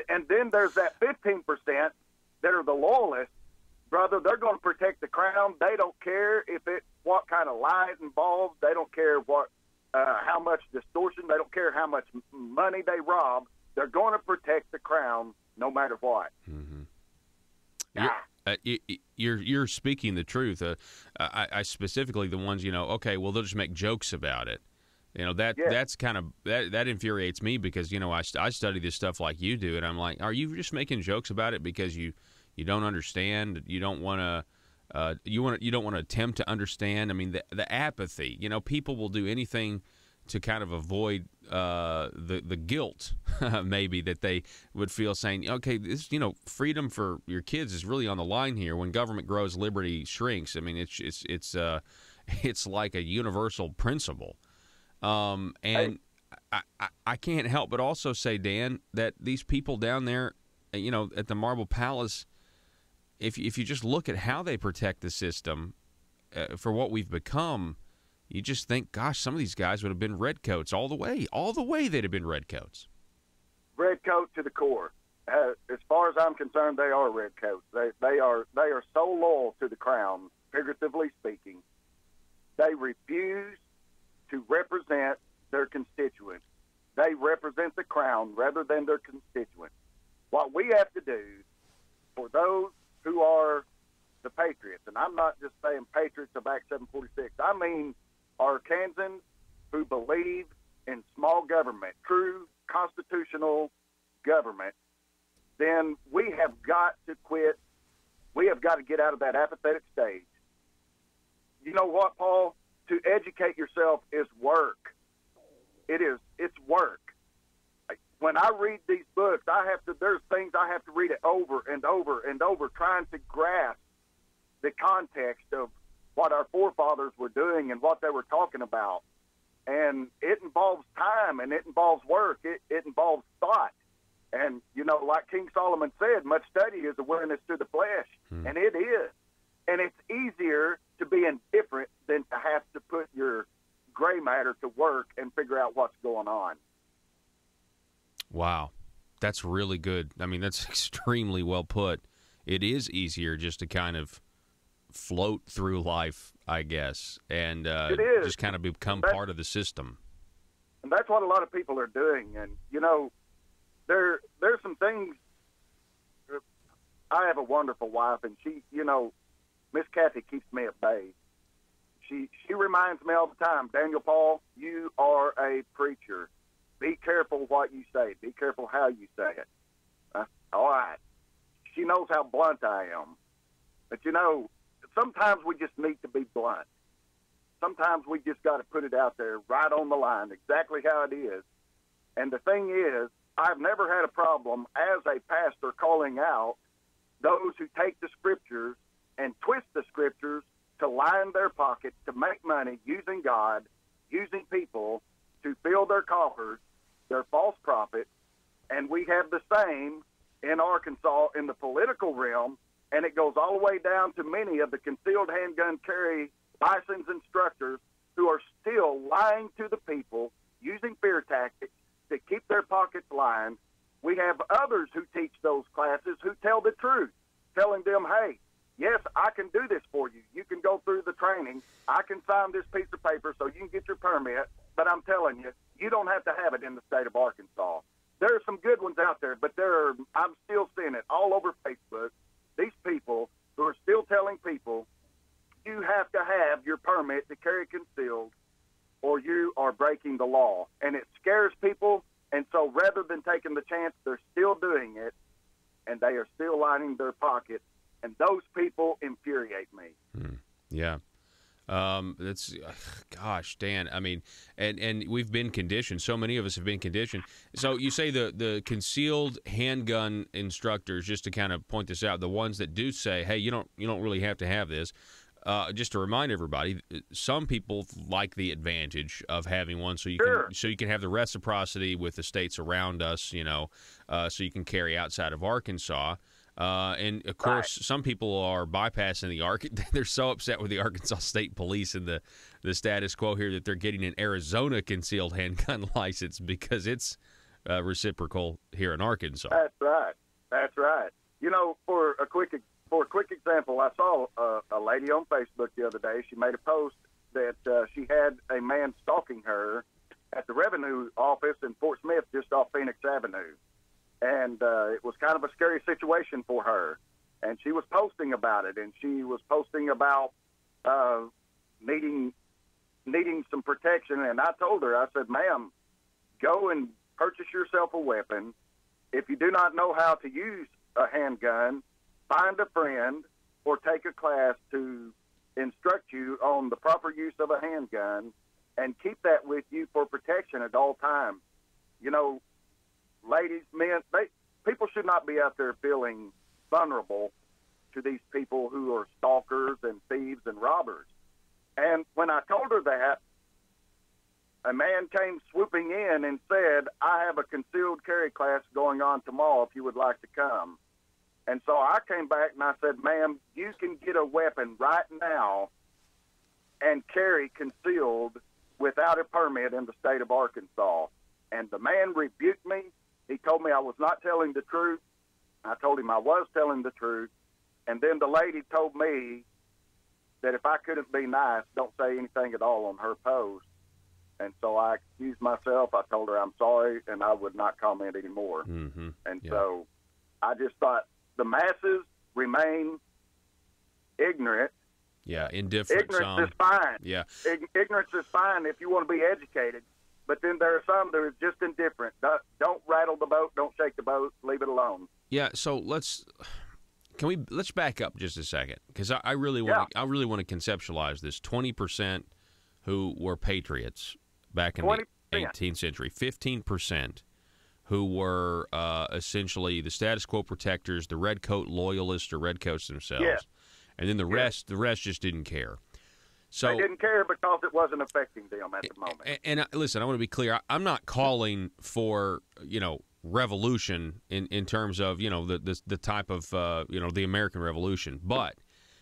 And then there's that 15% that are the loyalists. Brother, they're going to protect the crown. They don't care what kind of lie is involved. They don't care how much distortion. They don't care how much money they rob. They're going to protect the crown no matter what. Mm-hmm. You're speaking the truth. I specifically the ones, okay, well, they'll just make jokes about it. That's kind of that infuriates me because I study this stuff like you do, and I'm like, are you just making jokes about it because you don't understand? You don't want to you don't want to attempt to understand. I mean, the apathy. People will do anything to kind of avoid the guilt maybe that they would feel, saying, okay, this freedom for your kids is really on the line here. When government grows, liberty shrinks. I mean, it's like a universal principle. And I can't help but also say, Dan, that these people down there, at the Marble Palace, if you just look at how they protect the system for what we've become, you just think, gosh, some of these guys would have been redcoats all the way. All the way they'd have been redcoats. redcoat to the core. As far as I'm concerned, they are redcoats. They are so loyal to the crown, figuratively speaking. They refuse to represent their constituents. They represent the crown rather than their constituents. What we have to do for those who are the patriots, and I'm not just saying patriots of Act 746, I mean Arkansans who believe in small government, true constitutional government, then we have got to quit. We have got to get out of that apathetic stage. You know what, Paul? To educate yourself is work. It's work. When I read these books, there's things I have to read it over and over and over, trying to grasp the context of what our forefathers were doing and what they were talking about. And it involves time, and it involves work. It involves thought. And, like King Solomon said, much study is awareness to the flesh. And it is. And it's easier to be indifferent than to have to put your gray matter to work and figure out what's going on. Wow. That's really good. I mean, that's extremely well put. It is easier just to kind of float through life, I guess, and just kind of become part of the system. And that's what a lot of people are doing. And, there's some things. I have a wonderful wife, and she, Miss Kathy keeps me at bay. She reminds me all the time, Daniel Paul, you are a preacher. Be careful what you say. Be careful how you say it. All right. She knows how blunt I am. But, sometimes we just need to be blunt. Sometimes we just got to put it out there right on the line, exactly how it is. And the thing is, I've never had a problem as a pastor calling out those who take the scriptures and twist the scriptures to line their pockets, to make money using God, using people to fill their coffers, their false prophets. And we have the same in Arkansas in the political realm, and it goes all the way down to many of the concealed handgun carry license instructors who are still lying to the people, using fear tactics to keep their pockets lined. We have others who teach those classes who tell the truth, telling them, hey, yes, I can do this for you. You can go through the training. I can sign this piece of paper so you can get your permit, but I'm telling you, you don't have to have it in the state of Arkansas. There are some good ones out there, but I'm still seeing it all over Facebook. These people who are still telling people you have to have your permit to carry concealed or you are breaking the law. And it scares people, and so rather than taking the chance, they're still doing it, and they are still lining their pockets, and those people infuriate me. Yeah. That's, gosh, Dan, I mean, and we've been conditioned. So many of us have been conditioned. So you say the concealed handgun instructors, just to kind of point this out, the ones that do say, hey, you don't really have to have this. Just to remind everybody, some people like the advantage of having one, so you can have the reciprocity with the states around us, so you can carry outside of Arkansas. And of course, some people are bypassing they're so upset with the Arkansas State Police and the status quo here that they're getting an Arizona concealed handgun license because it's reciprocal here in Arkansas. That's right. For a quick example, I saw a lady on Facebook the other day. She made a post that she had a man stalking her at the revenue office in Fort Smith, just off Phoenix Avenue. And it was kind of a scary situation for her. And she was posting about it, and she was posting about needing some protection. And I told her, I said, ma'am, go and purchase yourself a weapon. If you do not know how to use a handgun, find a friend or take a class to instruct you on the proper use of a handgun, and keep that with you for protection at all times. Ladies, men, people should not be out there feeling vulnerable to these people who are stalkers and thieves and robbers. And when I told her that, a man came swooping in and said, I have a concealed carry class going on tomorrow if you would like to come. And so I came back and I said, ma'am, you can get a weapon right now and carry concealed without a permit in the state of Arkansas. And the man rebuked me. He told me I was not telling the truth. I told him I was telling the truth. And then the lady told me that if I couldn't be nice, don't say anything at all on her post. And so I excused myself. I told her I'm sorry, and I would not comment anymore. Mm-hmm. And so I just thought the masses remain ignorant. Yeah, indifferent. Ignorance is fine. Yeah. Ignorance is fine if you want to be educated. But then there are some that are just indifferent. Don't rattle the boat. Don't shake the boat. Leave it alone. Yeah, so let's back up just a second, because I really want to to conceptualize this. 20% who were patriots back in 20%. the 18th century, 15% who were essentially the status quo protectors, the redcoat loyalists or redcoats themselves, and then the rest just didn't care. So they didn't care because it wasn't affecting them at the moment. And listen, I want to be clear. I'm not calling for revolution in terms of the type of the American Revolution, but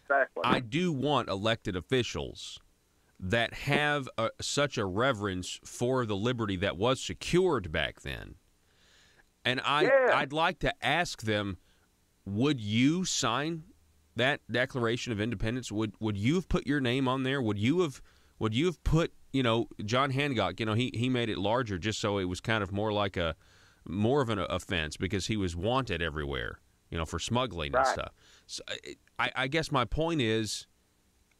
exactly. I do want elected officials that have such a reverence for the liberty that was secured back then, and I'd like to ask them, would you sign that Declaration of Independence? Would you have put your name on there? Would you have put John Hancock? He made it larger just so it was kind of more of an offense because he was wanted everywhere, for smuggling and stuff. So I guess my point is,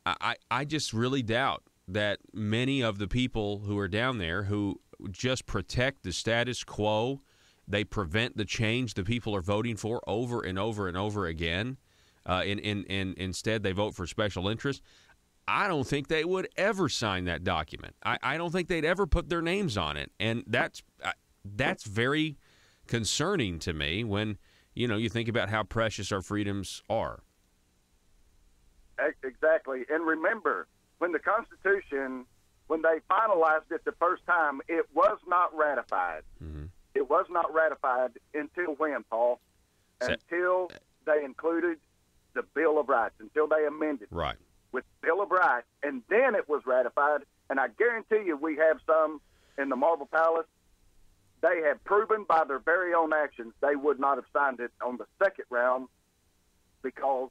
I just really doubt that many of the people who are down there who just protect the status quo, they prevent the change the people are voting for over and over and over again. Instead, they vote for special interests. I don't think they would ever sign that document. I don't think they'd ever put their names on it, and that's very concerning to me when you think about how precious our freedoms are. Exactly, and remember when the Constitution, when they finalized it the first time, it was not ratified. Mm-hmm. It was not ratified until when, Paul? Until they included the Bill of Rights, until they amended with Bill of Rights, and then it was ratified. And I guarantee you we have some in the Marble Palace. They have proven by their very own actions they would not have signed it on the second round because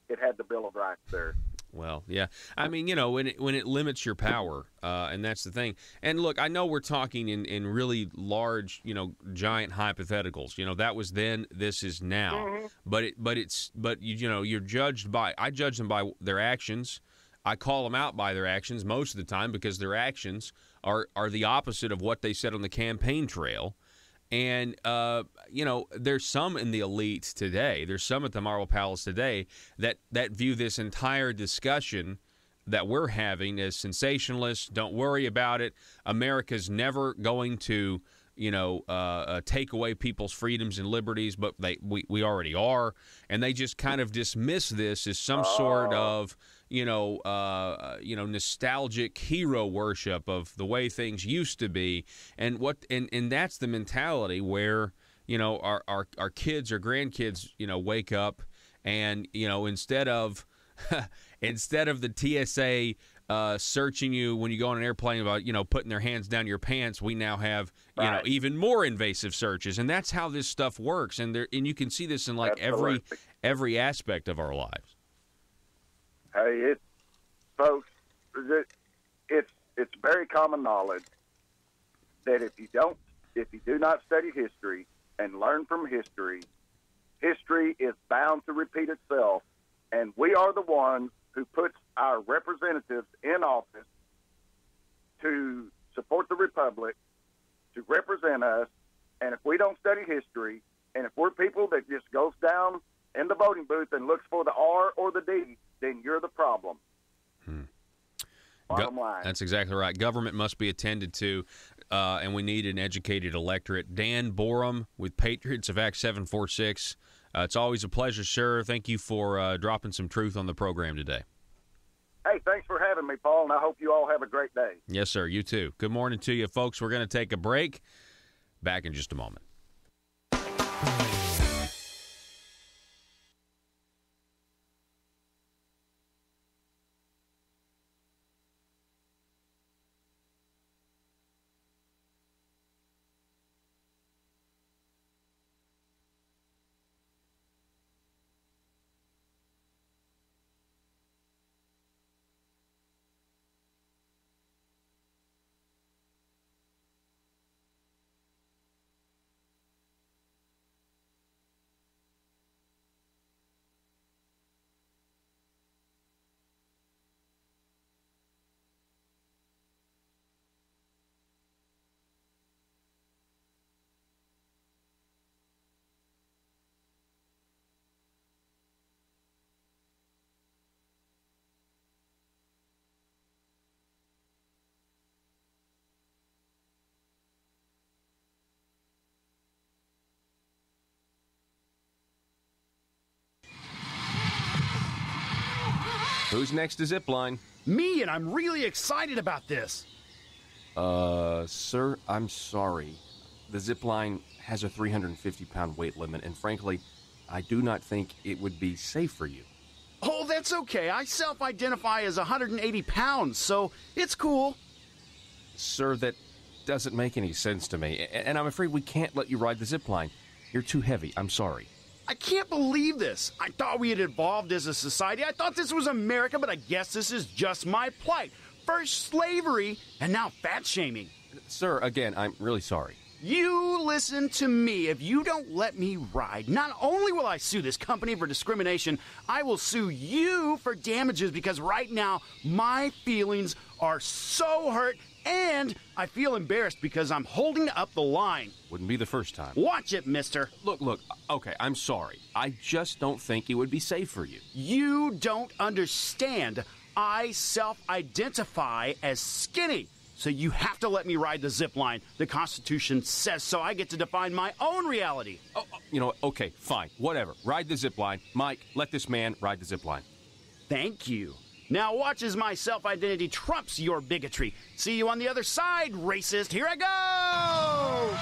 it had the Bill of Rights there. Well, yeah. I mean, when it limits your power, and that's the thing. And look, I know we're talking in really large, giant hypotheticals. That was then, this is now. Mm-hmm. But you're judged by. I judge them by their actions. I call them out by their actions most of the time because their actions are the opposite of what they said on the campaign trail. And, there's some in the elite today, there's some at the Marble Palace today that view this entire discussion that we're having as sensationalist. Don't worry about it. America's never going to, take away people's freedoms and liberties, but we already are. And they just kind of dismiss this as some sort of, nostalgic hero worship of the way things used to be, and that's the mentality where our kids or grandkids wake up and instead of the TSA searching you when you go on an airplane about putting their hands down your pants, we now have even more invasive searches, and that's how this stuff works, and you can see this in every aspect of our lives. Hey, folks, it's very common knowledge that if you do not study history and learn from history, history is bound to repeat itself, and we are the ones who puts our representatives in office to support the republic, to represent us, and if we don't study history, and if we're people that just goes down in the voting booth and looks for the R or the D, then you're the problem. Bottom line. That's exactly right. Government must be attended to, and we need an educated electorate. Dan Borum with Patriots of Act 746. It's always a pleasure, sir. Thank you for dropping some truth on the program today. Hey, thanks for having me, Paul, and I hope you all have a great day. Yes, sir. You too. Good morning to you, folks. We're going to take a break. Back in just a moment. Who's next to zipline? Me, and I'm really excited about this. Sir, I'm sorry. The zipline has a 350-pound weight limit, and frankly, I do not think it would be safe for you. Oh, that's okay. I self-identify as 180 pounds, so it's cool. Sir, that doesn't make any sense to me, and I'm afraid we can't let you ride the zipline. You're too heavy. I'm sorry. I can't believe this. I thought we had evolved as a society. I thought this was America, but I guess this is just my plight. First slavery, and now fat-shaming. Sir, again, I'm really sorry. You listen to me. If you don't let me ride, not only will I sue this company for discrimination, I will sue you for damages because right now my feelings are so hurt and I feel embarrassed because I'm holding up the line. Wouldn't be the first time. Watch it, mister. Look, okay, I'm sorry. I just don't think it would be safe for you. You don't understand. I self-identify as skinny. So you have to let me ride the zip line. The Constitution says so. I get to define my own reality. Okay, fine. Whatever. Ride the zip line. Mike, let this man ride the zip line. Thank you. Now watch as my self-identity trumps your bigotry. See you on the other side, racist. Here I go!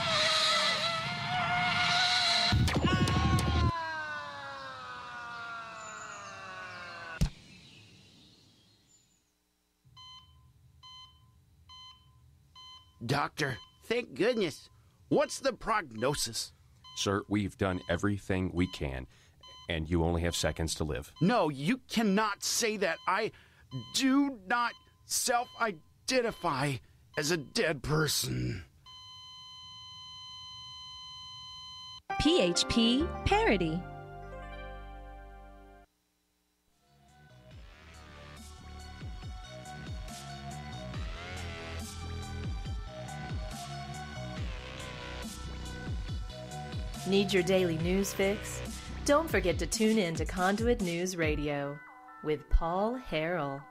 Doctor, thank goodness. What's the prognosis? Sir, we've done everything we can, and you only have seconds to live. No, you cannot say that. I do not self-identify as a dead person. PHP Parody. Need your daily news fix? Don't forget to tune in to Conduit News Radio with Paul Harrell.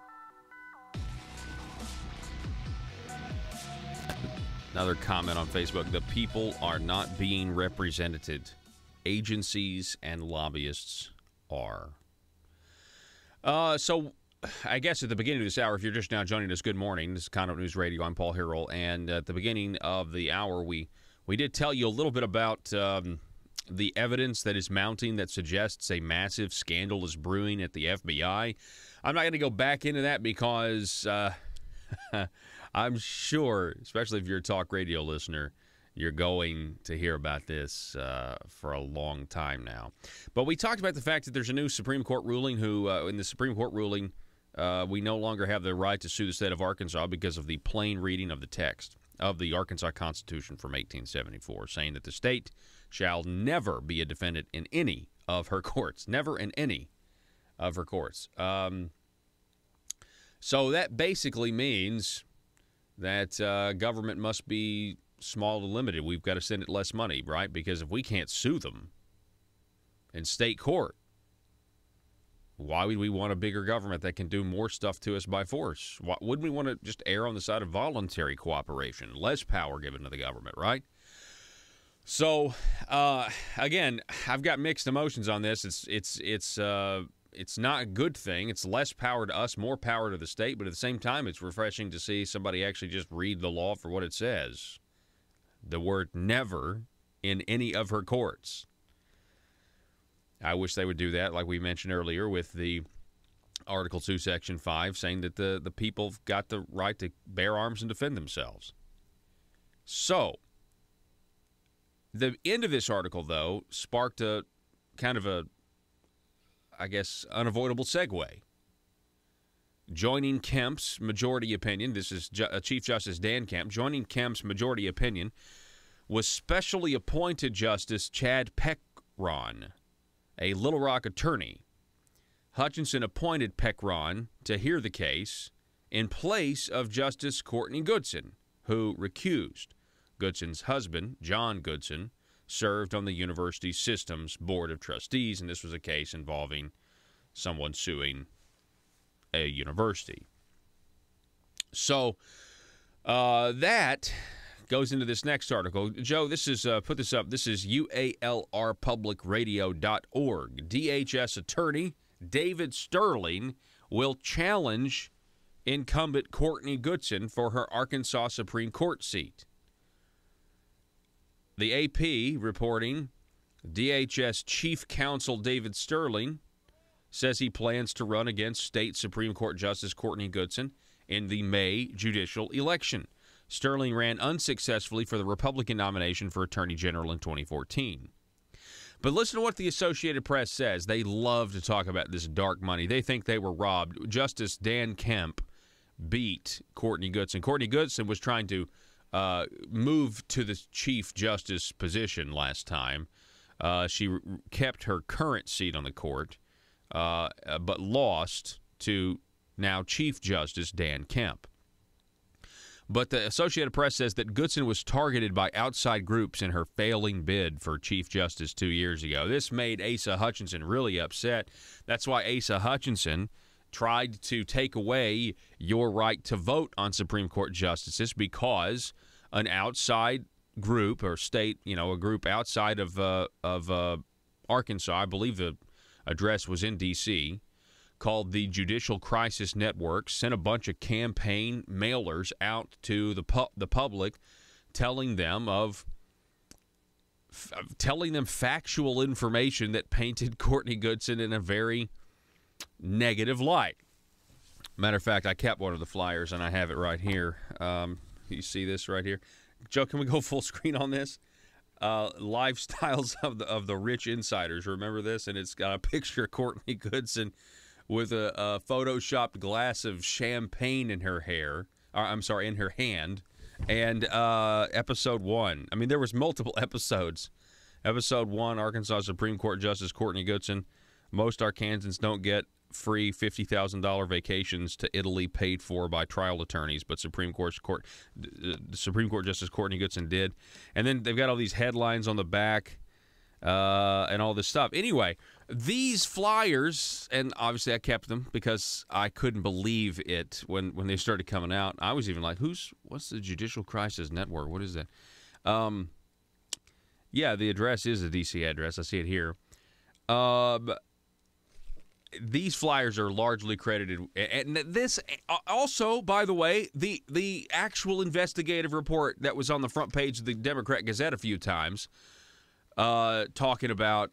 Another comment on Facebook. The people are not being represented. Agencies and lobbyists are. So I guess at the beginning of this hour, if you're just now joining us, good morning. This is Conduit News Radio. I'm Paul Harrell. And at the beginning of the hour, we did tell you a little bit about the evidence that is mounting that suggests a massive scandal is brewing at the FBI. I'm not going to go back into that because I'm sure, especially if you're a talk radio listener, you're going to hear about this for a long time now. But we talked about the fact that there's a new Supreme Court ruling in the Supreme Court ruling, we no longer have the right to sue the state of Arkansas because of the plain reading of the text of the Arkansas Constitution from 1874, saying that the state shall never be a defendant in any of her courts. Never in any of her courts. So that basically means that government must be small and limited. We've got to send it less money, right? Because if we can't sue them in state court, why would we want a bigger government that can do more stuff to us by force? Wouldn't we want to just err on the side of voluntary cooperation, less power given to the government, right? So, again, I've got mixed emotions on this. It's not a good thing. It's less power to us, more power to the state, but at the same time, it's refreshing to see somebody actually just read the law for what it says. The word never in any of her courts. I wish they would do that, like we mentioned earlier, with the Article 2, Section 5, saying that the people have got the right to bear arms and defend themselves. So, the end of this article, though, sparked a kind of a, I guess, unavoidable segue. Joining Kemp's majority opinion, this is Chief Justice Dan Kemp, joining Kemp's majority opinion was specially appointed Justice Chad Patron, a Little Rock attorney. Hutchinson appointed Patron to hear the case in place of Justice Courtney Goodson, who recused. Goodson's husband, John Goodson, served on the University Systems Board of Trustees, and this was a case involving someone suing a university. So that goes into this next article. Joe, this is, put this up, this is UALRpublicradio.org. DHS attorney David Sterling will challenge incumbent Courtney Goodson for her Arkansas Supreme Court seat. The AP reporting DHS Chief Counsel David Sterling says he plans to run against state Supreme Court Justice Courtney Goodson in the May judicial election. Sterling ran unsuccessfully for the Republican nomination for Attorney General in 2014. But listen to what the Associated Press says. They love to talk about this dark money. They think they were robbed. Justice Dan Kemp beat Courtney Goodson. Courtney Goodson was trying to move to the Chief Justice position last time. She kept her current seat on the court, but lost to now Chief Justice Dan Kemp. But the Associated Press says that Goodson was targeted by outside groups in her failing bid for Chief Justice 2 years ago. This made Asa Hutchinson really upset. That's why Asa Hutchinson tried to take away your right to vote on Supreme Court justices, because an outside group or state, a group outside of Arkansas, I believe the address was in D.C., called the Judicial Crisis Network, sent a bunch of campaign mailers out to the public, telling them factual information that painted Courtney Goodson in a very negative light. Matter of fact, I kept one of the flyers, and I have it right here. You see this right here? Joe, can we go full screen on this? Lifestyles of the rich insiders. Remember this? And it's got a picture of Courtney Goodson with a photoshopped glass of champagne in her hair. In her hand. And episode 1. I mean, there was multiple episodes. Episode 1, Arkansas Supreme Court Justice Courtney Goodson. Most Arkansans don't get free $50,000 vacations to Italy paid for by trial attorneys, but Supreme Court Justice Courtney Goodson did. And then they've got all these headlines on the back and all this stuff. Anyway, these flyers, and obviously I kept them because I couldn't believe it when they started coming out. I was even like, what's the Judicial Crisis Network? What is that? Yeah, the address is a D.C. address. I see it here. These flyers are largely credited, and this also, by the way, the actual investigative report that was on the front page of the Democrat Gazette a few times, talking about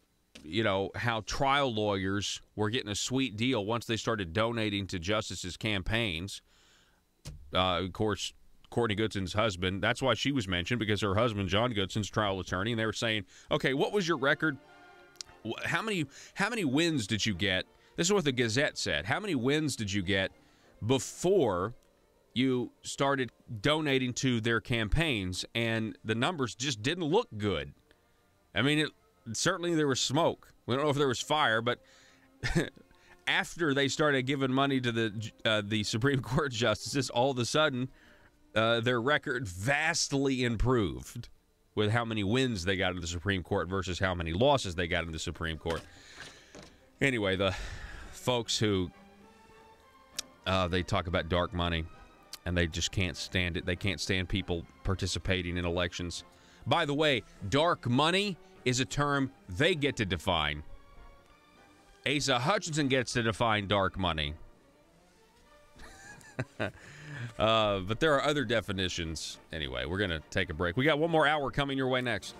how trial lawyers were getting a sweet deal once they started donating to justices' campaigns. Of course, Courtney Goodson's husband, that's why she was mentioned, because her husband, John Goodson's trial attorney, and they were saying, okay, what was your record? How many wins did you get? This is what the Gazette said. How many wins did you get before you started donating to their campaigns? And the numbers just didn't look good. I mean, certainly there was smoke. We don't know if there was fire, but after they started giving money to the Supreme Court justices, all of a sudden their record vastly improved with how many wins they got in the Supreme Court versus how many losses they got in the Supreme Court. Anyway, the folks who they talk about dark money, and they just can't stand it. They can't stand people participating in elections. By the way, dark money is a term they get to define. Asa Hutchinson gets to define dark money. But there are other definitions. Anyway, we're going to take a break. We got one more hour coming your way next.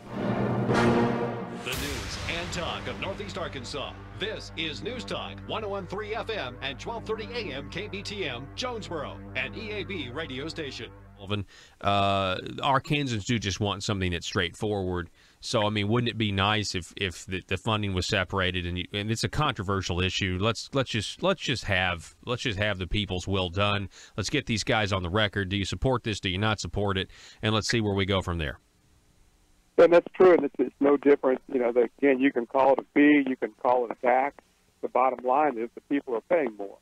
The news and talk of Northeast Arkansas. This is News Talk 101.3 FM and 12:30 AM KBTM, Jonesboro, an EAB radio station. Arkansans do just want something that's straightforward. So, I mean, wouldn't it be nice if the funding was separated? And it's a controversial issue. Let's just have the people's will done. Let's get these guys on the record. Do you support this? Do you not support it? And let's see where we go from there. And that's true, and it's no different. Again, you can call it a fee, you can call it a tax. The bottom line is the people are paying more,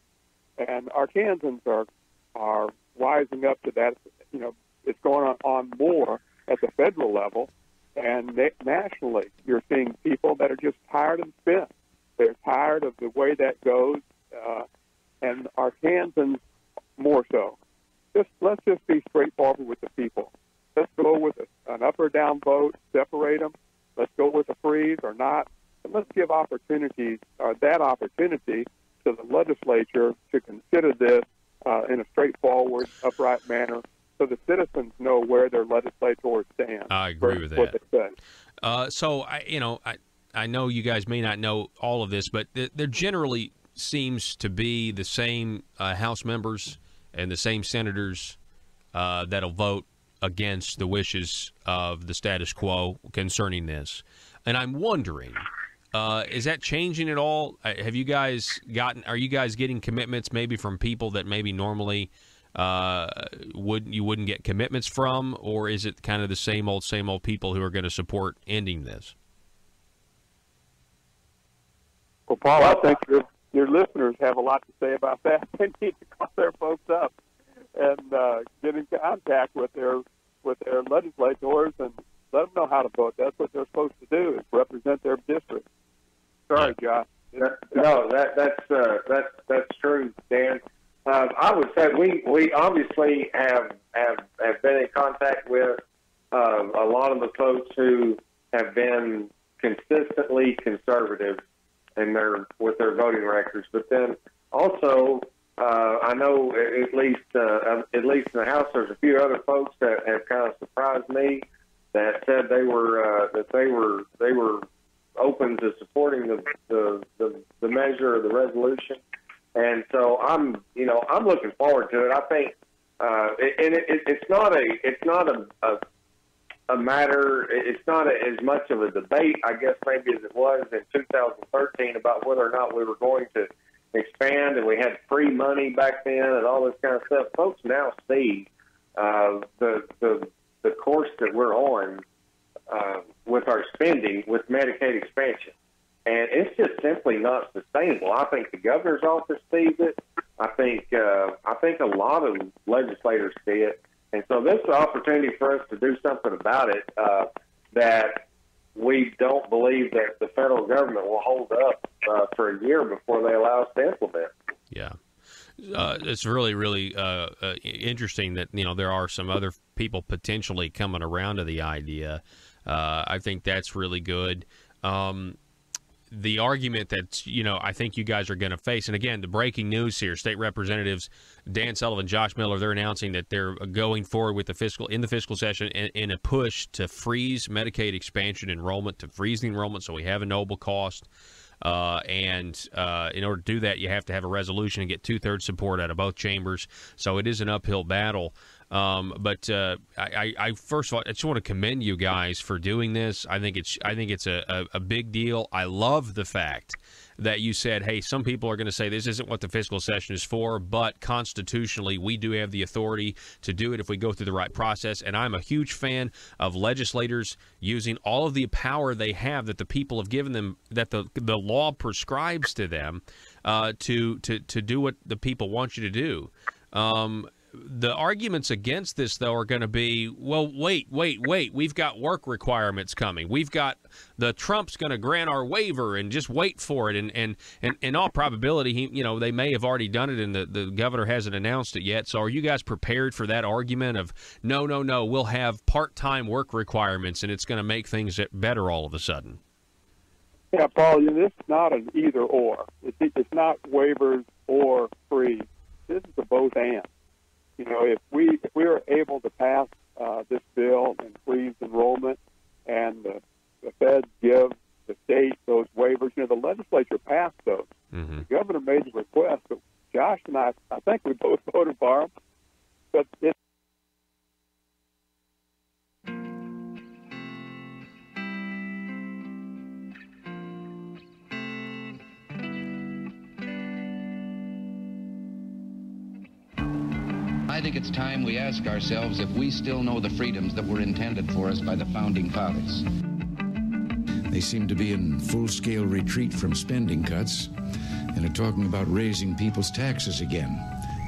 and Arkansans are wising up to that. It's going on more at the federal level, and nationally, you're seeing people that are just tired of the spin. They're tired of the way that goes, and Arkansans more so. Let's just be straightforward with the people. Let's go with an up or down vote, separate them. Let's go with a freeze or not. And let's give that opportunity to the legislature to consider this in a straightforward, upright manner, so the citizens know where their legislators stand. I agree with what that. they say. So I know you guys may not know all of this, but there generally seems to be the same House members and the same senators that'll vote against the wishes of the status quo concerning this. And I'm wondering, is that changing at all? Are you guys getting commitments maybe from people that maybe normally wouldn't get commitments from, or is it kind of the same old people who are going to support ending this? Well, Paul, I think your listeners have a lot to say about that. They need to call their folks up and get in contact with their legislators and let them know how to vote. That's what they're supposed to do, is represent their district. Sorry, Josh. No, that's true, Dan. I would say we obviously have been in contact with a lot of the folks who have been consistently conservative with their voting records, but then also I know at least in the House there's a few other folks that have kind of surprised me that said they were open to supporting the measure or the resolution, and so I'm looking forward to it. I think it's not a matter. It's not as much of a debate, I guess, maybe as it was in 2013 about whether or not we were going to expand, and we had free money back then and all this kind of stuff. Folks now see the course that we're on with our spending with Medicaid expansion, and it's just simply not sustainable. I think the governor's office sees it. I think a lot of legislators see it. And so this is an opportunity for us to do something about it that we don't believe that the federal government will hold up for a year before they allow us to implement. Yeah. It's really, really interesting that, there are some other people potentially coming around to the idea. I think that's really good. The argument that, I think you guys are going to face, and again, the breaking news here, State Representatives Dan Sullivan, Josh Miller, they're announcing that they're going forward with the fiscal session in a push to freeze Medicaid expansion enrollment, to freeze the enrollment so we have a knowable cost. And in order to do that, you have to have a resolution and get 2/3 support out of both chambers. So it is an uphill battle. But I first of all, I just want to commend you guys for doing this. I think it's a big deal. I love the fact that you said, hey, some people are going to say this isn't what the fiscal session is for, but constitutionally we do have the authority to do it if we go through the right process. And I'm a huge fan of legislators using all of the power they have that the people have given them, that the law prescribes to them, to do what the people want you to do. The arguments against this, though, are going to be, well, wait. We've got work requirements coming. We've got Trump's going to grant our waiver and just wait for it. And in all probability, they may have already done it and the governor hasn't announced it yet. So are you guys prepared for that argument of, no, we'll have part-time work requirements and it's going to make things better all of a sudden? Yeah, Paul, this is not an either or. It's not waivers or free. This is a both and. If we are able to pass this bill and freeze enrollment, and the feds give the state those waivers, the legislature passed those. Mm-hmm. The governor made the request, but Josh and I think we both voted for them. But I think it's time we ask ourselves if we still know the freedoms that were intended for us by the Founding Fathers. They seem to be in full-scale retreat from spending cuts and are talking about raising people's taxes again.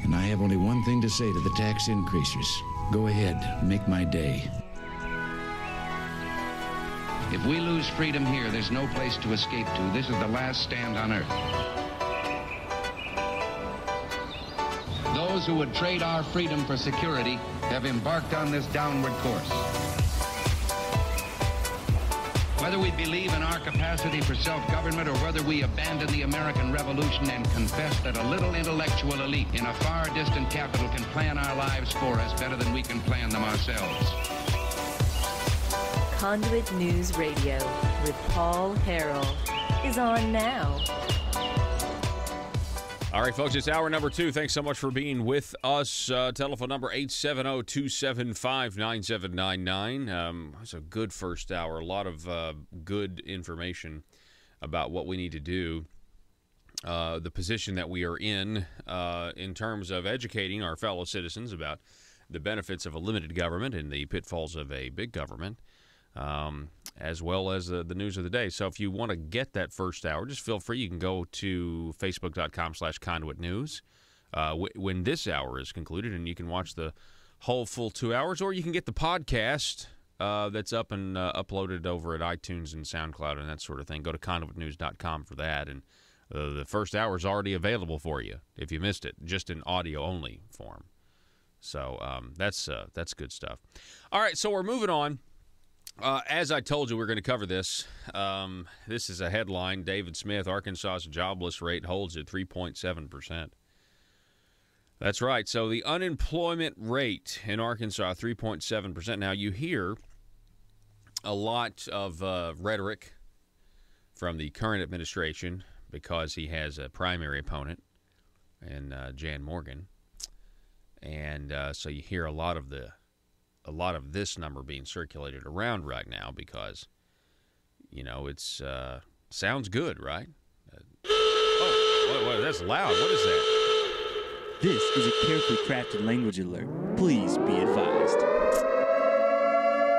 And I have only one thing to say to the tax increasers. Go ahead, make my day. If we lose freedom here, there's no place to escape to. This is the last stand on earth. Those who would trade our freedom for security have embarked on this downward course. Whether we believe in our capacity for self-government or whether we abandon the American Revolution and confess that a little intellectual elite in a far distant capital can plan our lives for us better than we can plan them ourselves. Conduit News Radio with Paul Harrell is on now. All right, folks, it's hour number 2. Thanks so much for being with us. Telephone number 870-275-9799. It's a good first hour. A lot of good information about what we need to do, the position that we are in terms of educating our fellow citizens about the benefits of a limited government and the pitfalls of a big government, as well as the news of the day. So if you want to get that first hour, just feel free. You can go to facebook.com/Conduit News when this hour is concluded, and you can watch the whole full 2 hours, or you can get the podcast that's up and uploaded over at iTunes and SoundCloud and that sort of thing. Go to conduitnews.com for that, and the first hour is already available for you if you missed it, just in audio-only form. So that's good stuff. All right, so we're moving on. As I told you, we're going to cover this. This is a headline. David Smith, Arkansas's jobless rate holds at 3.7%. That's right. So the unemployment rate in Arkansas, 3.7%. Now, you hear a lot of rhetoric from the current administration because he has a primary opponent in Jan Morgan. And so you hear a lot of this number being circulated around right now because, you know, it's sounds good, right? Oh, that's loud. What is that? This is a carefully crafted language alert. Please be advised.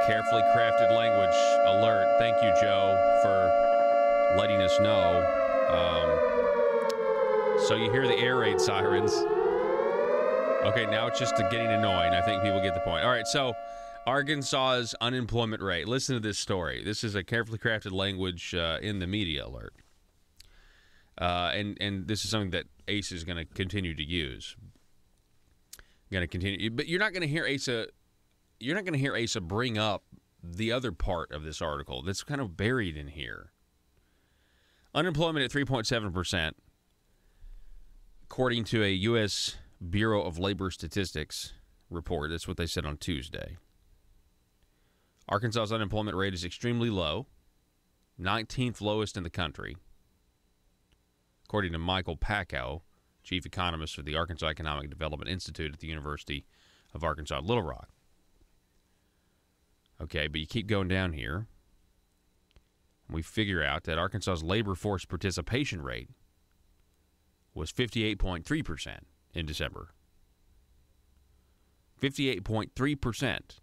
Carefully crafted language alert. Thank you, Joe, for letting us know. So you hear the air raid sirens. Okay, now it's just getting annoying. I think people get the point. All right, so Arkansas's unemployment rate. Listen to this story. This is a carefully crafted language in the media alert. And this is something that ACE is going to continue to use. But you're not going to hear ASA. You're not going to hear ASA bring up the other part of this article that's kind of buried in here. Unemployment at 3.7%, according to a U.S. Bureau of Labor Statistics report. That's what they said on Tuesday. Arkansas's unemployment rate is extremely low, 19th lowest in the country, according to Michael Packow, chief economist for the Arkansas Economic Development Institute at the University of Arkansas at Little Rock. Okay, but you keep going down here, and we figure out that Arkansas's labor force participation rate was 58.3%. in December. 58.3%.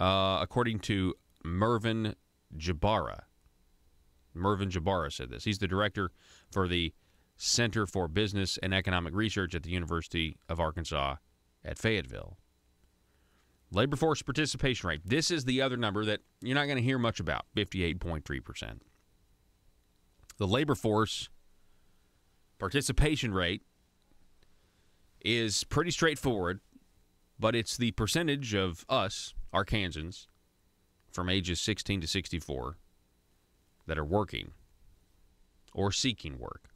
According to Mervyn Jabara. Mervyn Jabara said this. He's the director for the Center for Business and Economic Research at the University of Arkansas at Fayetteville. Labor force participation rate. This is the other number that you're not going to hear much about, 58.3%. The labor force participation rate is pretty straightforward, but it's the percentage of us, Arkansans, from ages 16 to 64 that are working or seeking work.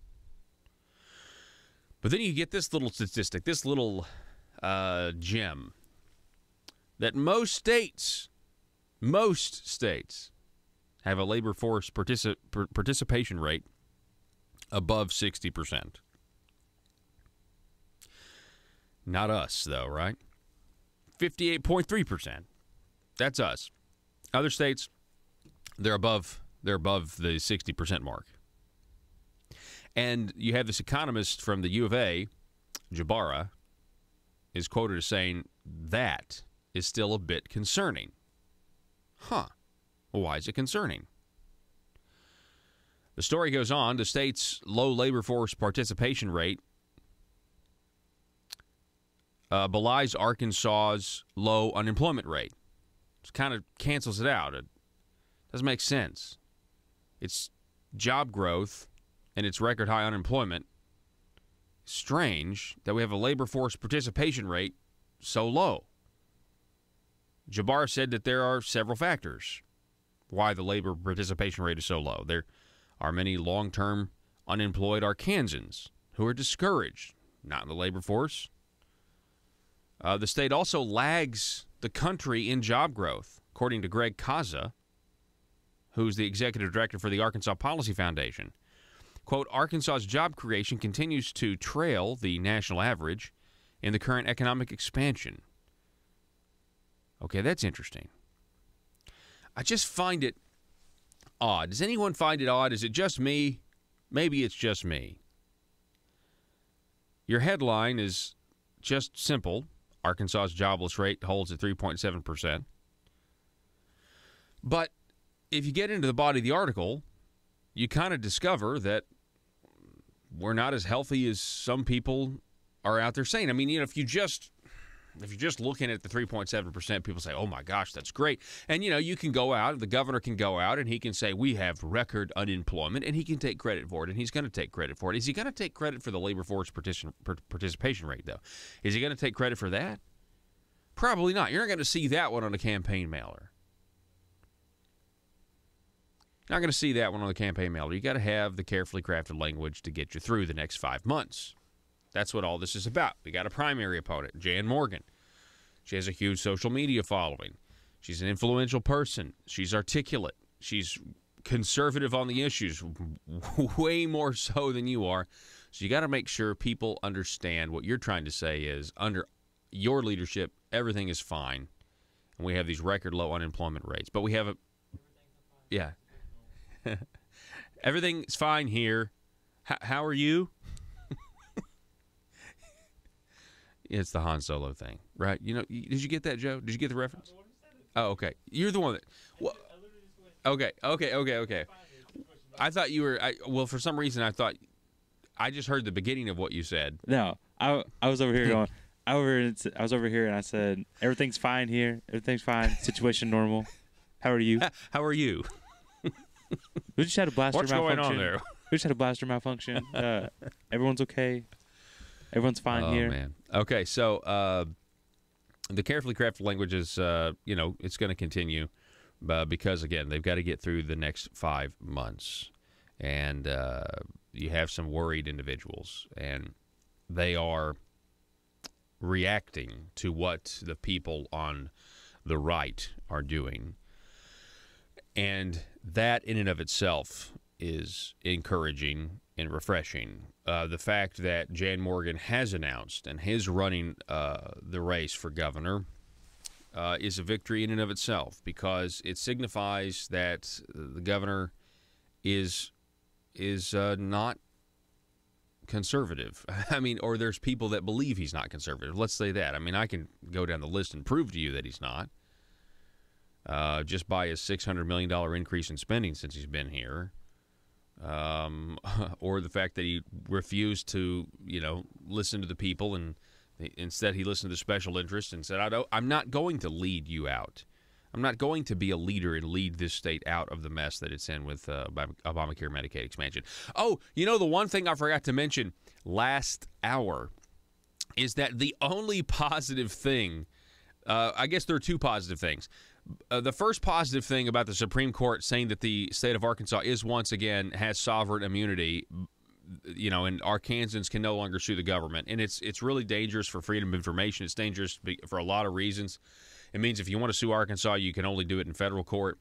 But then you get this little statistic, this little gem, that most states have a labor force participation rate above 60%. Not us, though, right? 58.3%. That's us. Other states, they're above the 60% mark. And you have this economist from the U of A, Jabara, is quoted as saying that is still a bit concerning. Huh. Well, why is it concerning? The story goes on. The state's low labor force participation rate belies Arkansas's low unemployment rate. It kind of cancels it out. It doesn't make sense. It's job growth and its record high unemployment. Strange that we have a labor force participation rate so low. Jabbar said that there are several factors. why the labor participation rate is so low. There are many long-term unemployed Arkansans who are discouraged, not in the labor force. The state also lags the country in job growth, according to Greg Kaza, who's the executive director for the Arkansas Policy Foundation. Quote, Arkansas's job creation continues to trail the national average in the current economic expansion. Okay, that's interesting. I just find it odd. Does anyone find it odd? Is it just me? Maybe it's just me. Your headline is just simple. Arkansas's jobless rate holds at 3.7%. But if you get into the body of the article, you kind of discover that we're not as healthy as some people are out there saying. I mean, if you're just looking at the 3.7%, people say, oh my gosh, that's great. And, you can go out, the governor can go out, and he can say, we have record unemployment, and he can take credit for it, and he's going to take credit for it. Is he going to take credit for the labor force participation rate, though? Is he going to take credit for that? Probably not. You're not going to see that one on a campaign mailer. Not going to see that one on the campaign mailer. You got to have the carefully crafted language to get you through the next 5 months. That's what all this is about. We got a primary opponent, Jan Morgan. She has a huge social media following. She's an influential person. She's articulate. She's conservative on the issues, way more so than you are. So you got to make sure people understand what you're trying to say is under your leadership, everything is fine. And we have these record low unemployment rates. But we have yeah. Everything's fine here. How are you? It's the Han Solo thing, right? Did you get that, Joe? Did you get the reference? Oh, okay. You're the one that... Well, okay. I thought you were... Well, for some reason, I thought... I just heard the beginning of what you said. No, I was over here going... I was over here and I said, everything's fine here. Everything's fine. Situation normal. How are you? How are you? We just had a blaster malfunction. What's going on there? We just had a blaster malfunction. Everyone's okay. Everyone's fine here. Oh, man. Okay, so the carefully crafted language is, it's going to continue because, again, they've got to get through the next 5 months. And you have some worried individuals, and they are reacting to what the people on the right are doing. And that in and of itself is encouraging and refreshing. The fact that Jan Morgan has announced and is running the race for governor is a victory in and of itself, because it signifies that the governor is not conservative. I mean, or there's people that believe he's not conservative. Let's say that. I mean, I can go down the list and prove to you that he's not. Just by his $600 million increase in spending since he's been here, or the fact that he refused to, listen to the people, and instead he listened to the special interests and said, I'm not going to lead you out. I'm not going to be a leader and lead this state out of the mess that it's in with Obamacare Medicaid expansion. Oh, the one thing I forgot to mention last hour is that the only positive thing, I guess there are two positive things. The first positive thing about the Supreme Court saying that the state of Arkansas is once again has sovereign immunity, and Arkansans can no longer sue the government. And it's really dangerous for freedom of information. It's dangerous for a lot of reasons. It means if you want to sue Arkansas, you can only do it in federal court.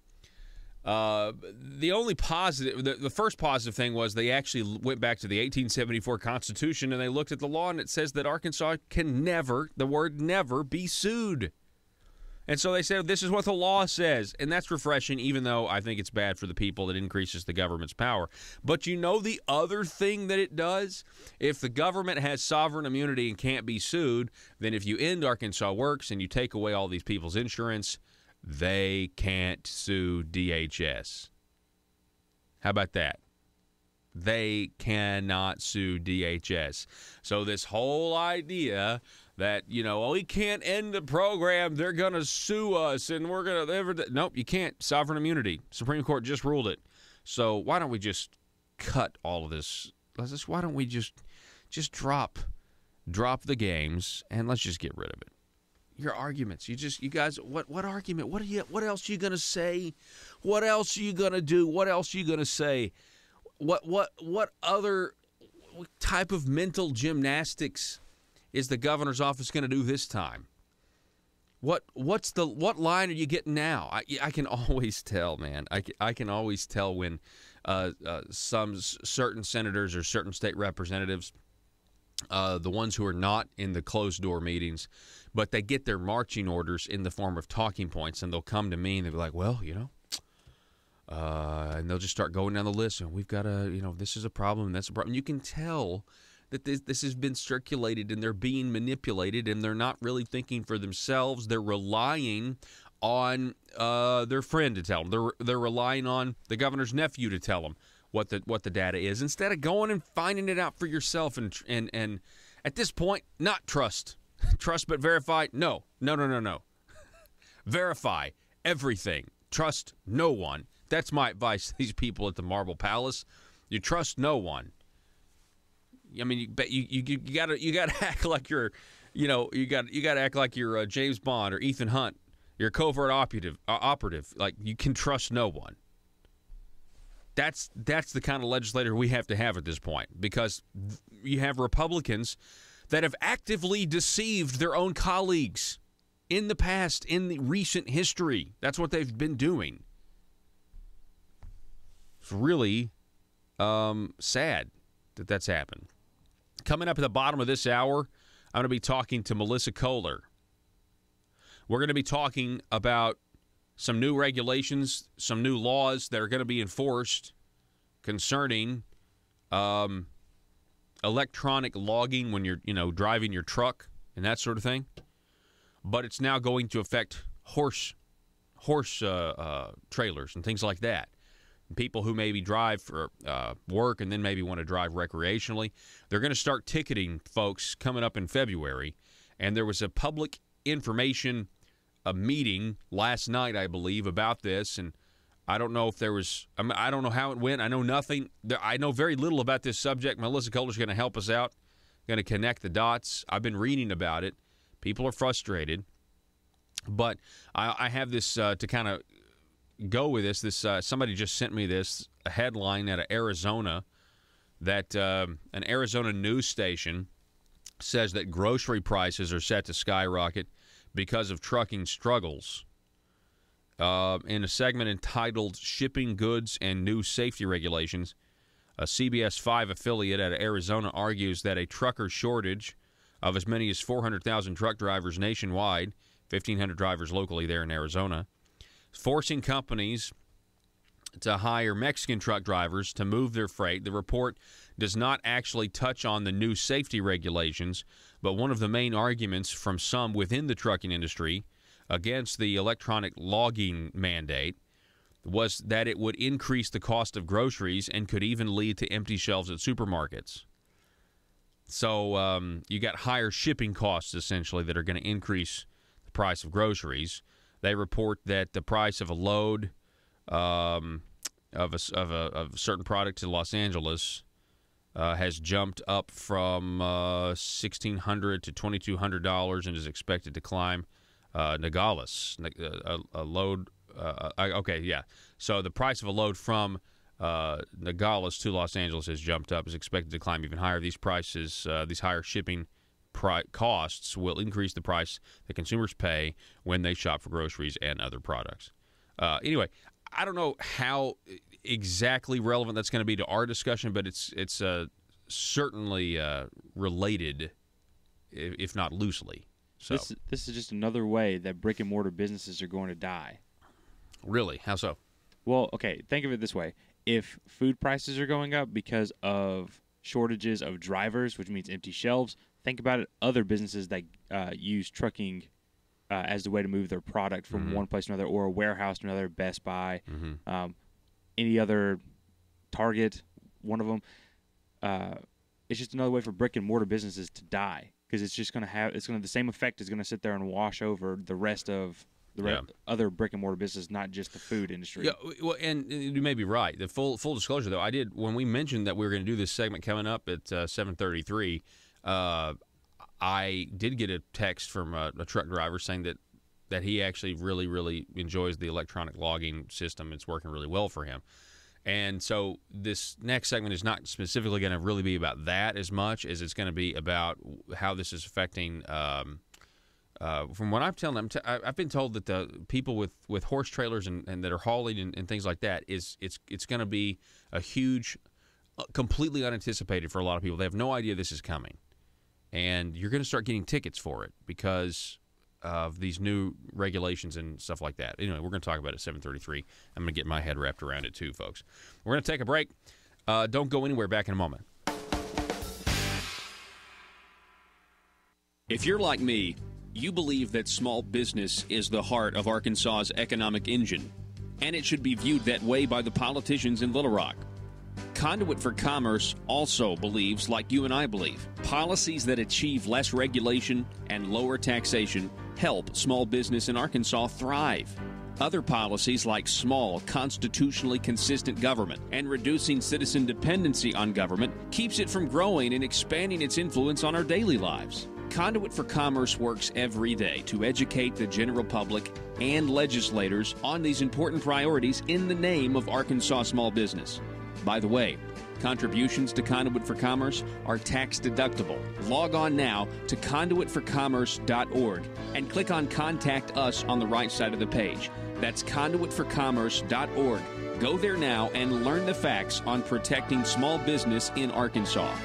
The only positive, the first positive thing was they actually went back to the 1874 Constitution and they looked at the law, and it says that Arkansas can never, the word never, be sued. And so they said, this is what the law says. And that's refreshing, even though I think it's bad for the people. It increases the government's power. But the other thing that it does? If the government has sovereign immunity and can't be sued, then if you end Arkansas Works and you take away all these people's insurance, they can't sue DHS. How about that? They cannot sue DHS. So this whole idea that, we can't end the program, they're going to sue us, and we're going to... Nope, you can't. Sovereign immunity. Supreme Court just ruled it. So why don't we just cut all of this? Why don't we just drop the games, and let's just get rid of it? your arguments. You guys, what argument? What else are you gonna say? What else are you gonna do? What else are you gonna say? What other type of mental gymnastics is the governor's office gonna do this time? What line are you getting now? I can always tell, man. I can always tell when some certain senators or certain state representatives, the ones who are not in the closed door meetings, but they get their marching orders in the form of talking points, and they'll come to me and they'll be like, well, and they'll just start going down the list, and we've got this is a problem, and that's a problem. You can tell that this has been circulated, and they're being manipulated, and they're not really thinking for themselves. They're relying on their friend to tell them. They're relying on the governor's nephew to tell them what the data is, instead of going and finding it out for yourself. And at this point, not trust but verify. No. Verify everything. Trust no one. That's my advice to these people at the Marble Palace. You trust no one. I mean, you gotta act like you're, you gotta act like you're James Bond or Ethan Hunt. You're a covert operative. Like, you can trust no one. That's the kind of legislator we have to have at this point, because you have Republicans that have actively deceived their own colleagues in the past, in the recent history. That's what they've been doing. It's really sad that that's happened. Coming up at the bottom of this hour, I'm going to be talking to Melissa Kohler. We're going to be talking about some new regulations, some new laws that are going to be enforced concerning electronic logging when you're, driving your truck and that sort of thing. But it's now going to affect horse trailers and things like that. People who maybe drive for work and then maybe want to drive recreationally, they're going to start ticketing folks coming up in February. And there was a public information meeting last night, I believe, about this. And I don't know if there was, I don't know how it went. I know nothing. I know very little about this subject. Melissa Kohler's going to help us out, going to connect the dots. I've been reading about it. People are frustrated. But I have this to kind of go with this. Somebody just sent me this, a headline out of Arizona, that an Arizona news station says that grocery prices are set to skyrocket because of trucking struggles. In a segment entitled Shipping Goods and New Safety Regulations, a CBS 5 affiliate out of Arizona argues that a trucker shortage of as many as 400,000 truck drivers nationwide, 1,500 drivers locally there in Arizona, forcing companies to hire Mexican truck drivers to move their freight. The report does not actually touch on the new safety regulations, but one of the main arguments from some within the trucking industry against the electronic logging mandate was that it would increase the cost of groceries and could even lead to empty shelves at supermarkets. So you got higher shipping costs, essentially, that are going to increase the price of groceries. They report that the price of a load of a certain product to Los Angeles has jumped up from $1,600 to $2,200 and is expected to climb. Nogales, a load. Okay, yeah. So the price of a load from Nogales to Los Angeles has jumped up, is expected to climb even higher. These prices, these higher shipping costs will increase the price that consumers pay when they shop for groceries and other products. Anyway, I don't know how exactly relevant that's going to be to our discussion, but it's certainly related, if not loosely. So this is just another way that brick and mortar businesses are going to die. Really? How so? Well, okay, think of it this way. If food prices are going up because of shortages of drivers, which means empty shelves, think about it, other businesses that use trucking as the way to move their product from one place to another, or a warehouse to another, Best Buy, any other, Target, one of them. It's just another way for brick and mortar businesses to die, because it's just going to have the same effect is going to sit there and wash over the rest of the other brick and mortar business, not just the food industry. Yeah, well, and you may be right. The full disclosure, though, I did when we mentioned that we were going to do this segment coming up at 7:33. I did get a text from a truck driver saying that he actually really, really enjoys the electronic logging system. It's working really well for him. And so this next segment is not specifically going to really be about that as much as it's going to be about how this is affecting. From what I'm telling them, I've been told that the people with horse trailers and that are hauling and things like that it's going to be a huge, completely unanticipated for a lot of people. They have no idea this is coming, and you're going to start getting tickets for it because of these new regulations and stuff like that. Anyway, we're going to talk about it at 7:33. I'm going to get my head wrapped around it too, folks. We're going to take a break. Don't go anywhere. Back in a moment. If you're like me, you believe that small business is the heart of Arkansas's economic engine, and it should be viewed that way by the politicians in Little Rock. Conduit for Commerce also believes, like you and I believe, policies that achieve less regulation and lower taxation help small business in Arkansas thrive. Other policies like small, constitutionally consistent government and reducing citizen dependency on government keeps it from growing and expanding its influence on our daily lives. Conduit for Commerce works every day to educate the general public and legislators on these important priorities in the name of Arkansas small business. By the way, contributions to Conduit for Commerce are tax deductible. Log on now to conduitforcommerce.org and click on Contact Us on the right side of the page. That's conduitforcommerce.org. Go there now and learn the facts on protecting small business in Arkansas.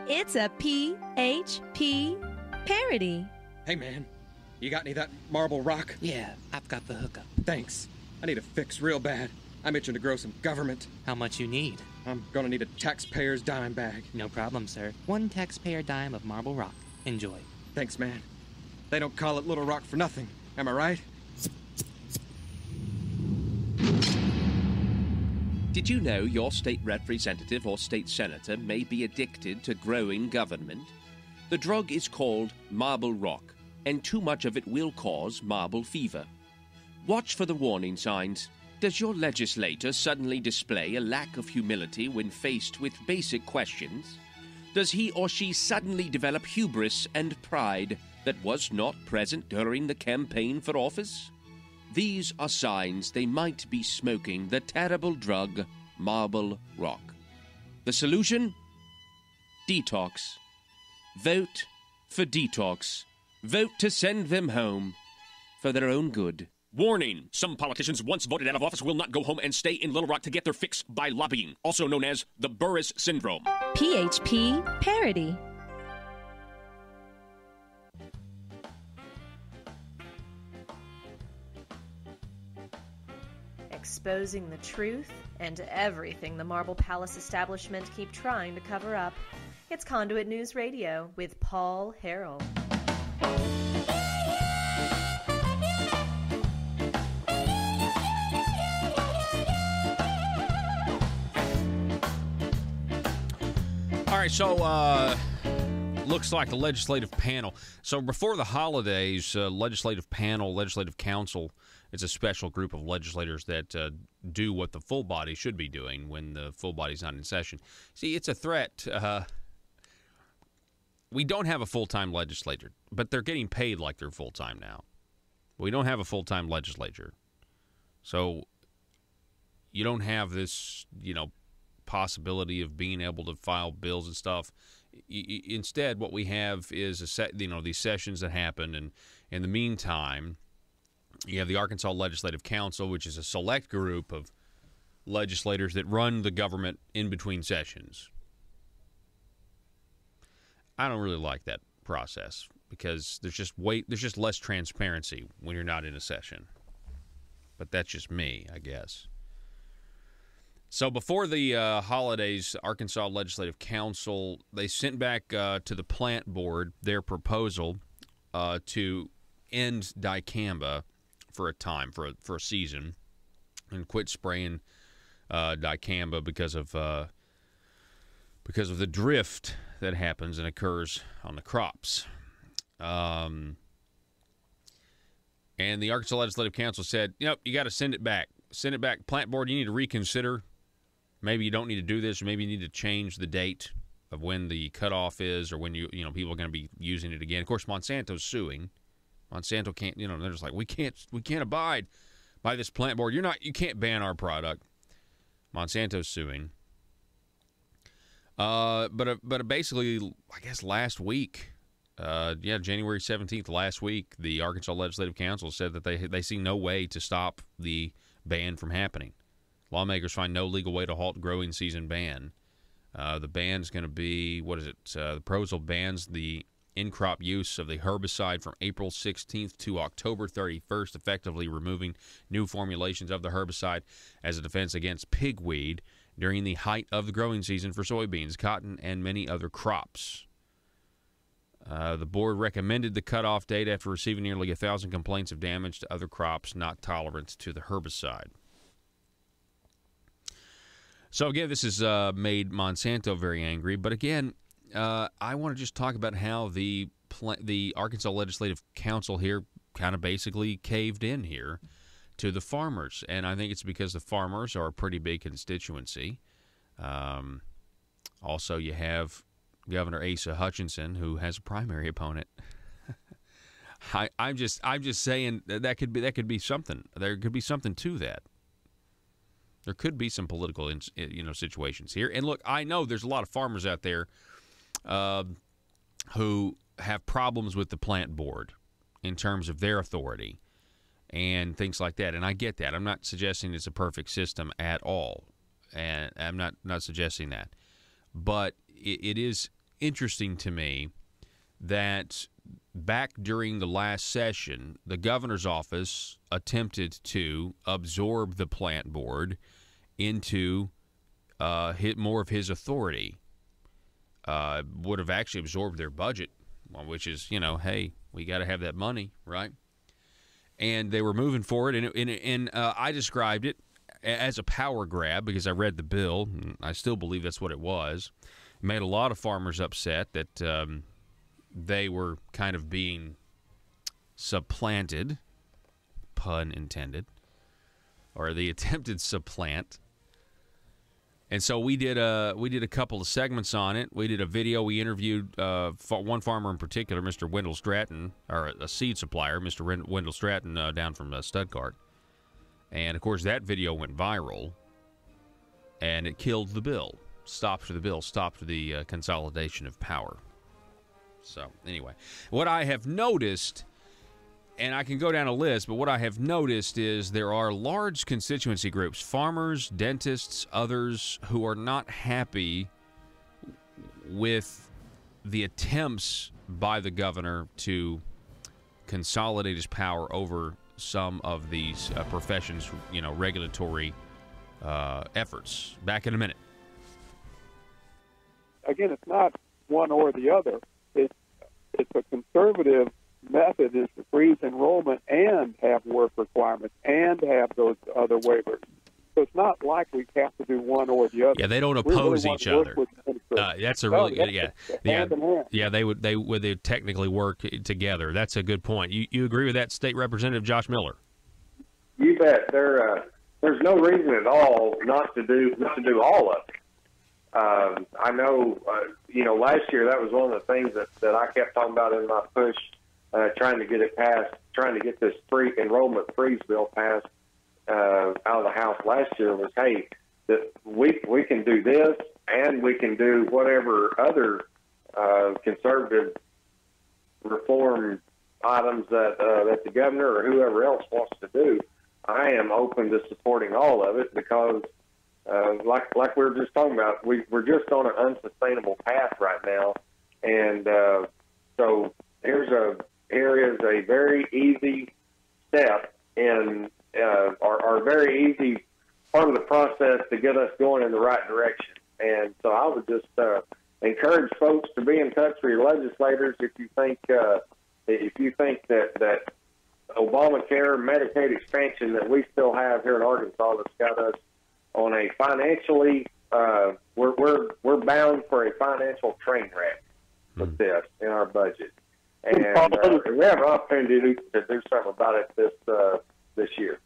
It's a PHP parody. Hey, man, you got any of that marble rock? Yeah, I've got the hookup. Thanks. I need a fix real bad. I'm itching to grow some government. How much you need? I'm gonna need a taxpayer's dime bag. No problem, sir. 1 taxpayer dime of marble rock. Enjoy. Thanks, man. They don't call it Little Rock for nothing. Am I right? Did you know your state representative or state senator may be addicted to growing government? The drug is called marble rock, and too much of it will cause marble fever. Watch for the warning signs. Does your legislator suddenly display a lack of humility when faced with basic questions? Does he or she suddenly develop hubris and pride that was not present during the campaign for office? These are signs they might be smoking the terrible drug, marble rock. The solution? Detox. Vote for detox. Vote to send them home for their own good. Warning! Some politicians once voted out of office will not go home and stay in Little Rock to get their fix by lobbying, also known as the Burris Syndrome. PHP parody. Exposing the truth and everything the Marble Palace establishment keep trying to cover up. It's Conduit News Radio with Paul Harrell. All right, so looks like the legislative panel. So before the holidays, legislative panel, legislative council, it's a special group of legislators that do what the full body should be doing when the full body's not in session. See, it's a threat. We don't have a full-time legislature, but they're getting paid like they're full-time now. We don't have a full-time legislature. So you don't have this, possibility of being able to file bills and stuff. Instead, what we have is these sessions that happen, and in the meantime, you have the Arkansas Legislative Council, which is a select group of legislators that run the government in between sessions. I don't really like that process because there's just less transparency when you're not in a session. But that's just me, I guess. So before the holidays, Arkansas Legislative Council, they sent back to the plant board their proposal to end dicamba for a time, for a season, and quit spraying dicamba because of the drift that happens and occurs on the crops. And the Arkansas Legislative Council said, you got to send it back. Send it back. Plant board, you need to reconsider. Maybe you don't need to do this, or maybe you need to change the date of when the cutoff is, or when people are going to be using it again. Of course, Monsanto's suing. Monsanto can't, they're just like, we can't abide by this plant board. You can't ban our product. Monsanto's suing. But basically, I guess last week, January 17th, last week, the Arkansas Legislative Council said that they see no way to stop the ban from happening. Lawmakers find no legal way to halt growing season ban. The ban's going to be, the proposal bans the in-crop use of the herbicide from April 16th to October 31st, effectively removing new formulations of the herbicide as a defense against pigweed during the height of the growing season for soybeans, cotton, and many other crops. The board recommended the cutoff date after receiving nearly 1,000 complaints of damage to other crops not tolerant to the herbicide. So, again, this has made Monsanto very angry. But, again, I want to just talk about how the Arkansas Legislative Council here kind of basically caved in here to the farmers. And I think it's because the farmers are a pretty big constituency. Also, you have Governor Asa Hutchinson, who has a primary opponent. I'm just saying that could be something. There could be something to that. There could be some political, situations here. And look, I know there's a lot of farmers out there who have problems with the plant board in terms of their authority and things like that. And I get that. I'm not suggesting it's a perfect system at all, and I'm not suggesting that. But it is interesting to me that back during the last session, the governor's office attempted to absorb the plant board into more of his authority. Would have actually absorbed their budget, which is, hey, we got to have that money, right? And they were moving forward, and I described it as a power grab because I read the bill, and I still believe that's what it was. It made a lot of farmers upset that they were kind of being supplanted, pun intended, or the attempted supplant. And so we did a couple of segments on it. We did a video. We interviewed one farmer in particular, Mr. Wendell Stratton, or a seed supplier, Mr. Wendell Stratton, down from Stuttgart. And, of course, that video went viral, and it killed the bill, stopped the consolidation of power. So, anyway, what I have noticed, and I can go down a list, but what I have noticed is there are large constituency groups, farmers, dentists, others, who are not happy with the attempts by the governor to consolidate his power over some of these professions, regulatory efforts. Back in a minute. Again, it's not one or the other. It's a conservative method is to freeze enrollment and have work requirements and have those other waivers. So it's not like we have to do one or the other. Yeah, they don't oppose each other. That's a really good, hand in hand. Yeah, they would technically work together. That's a good point. You agree with that, State Representative Josh Miller? You bet. There's no reason at all not to do all of it. I know, last year that was one of the things that I kept talking about in my push, trying to get it passed, trying to get this free enrollment freeze bill passed. out of the House last year was, hey, that we can do this and we can do whatever other conservative reform items that the governor or whoever else wants to do. I am open to supporting all of it because, like we were just talking about, we're just on an unsustainable path right now, and so here is a very easy step in our very easy part of the process to get us going in the right direction. And so I would just encourage folks to be in touch with your legislators if you think that Obamacare, Medicaid expansion that we still have here in Arkansas that's got us on a financially we're bound for a financial train wreck with this in our budget, and we have an opportunity to do something about it this year.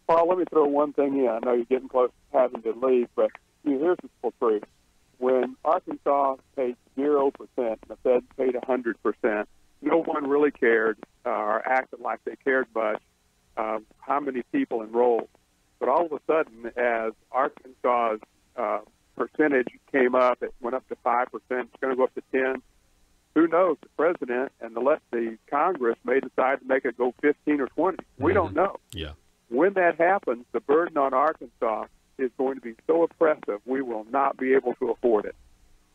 Paul, let me throw one thing in. I know you're getting close to having to leave, but here's the full truth. When Arkansas paid 0% and the Fed paid 100%, no one really cared or acted like they cared much how many people enrolled. But all of a sudden, as Arkansas's percentage came up, it went up to 5%. It's going to go up to 10. Who knows? The president and the Congress may decide to make it go 15 or 20. We don't know. Yeah. When that happens, the burden on Arkansas is going to be so oppressive, we will not be able to afford it.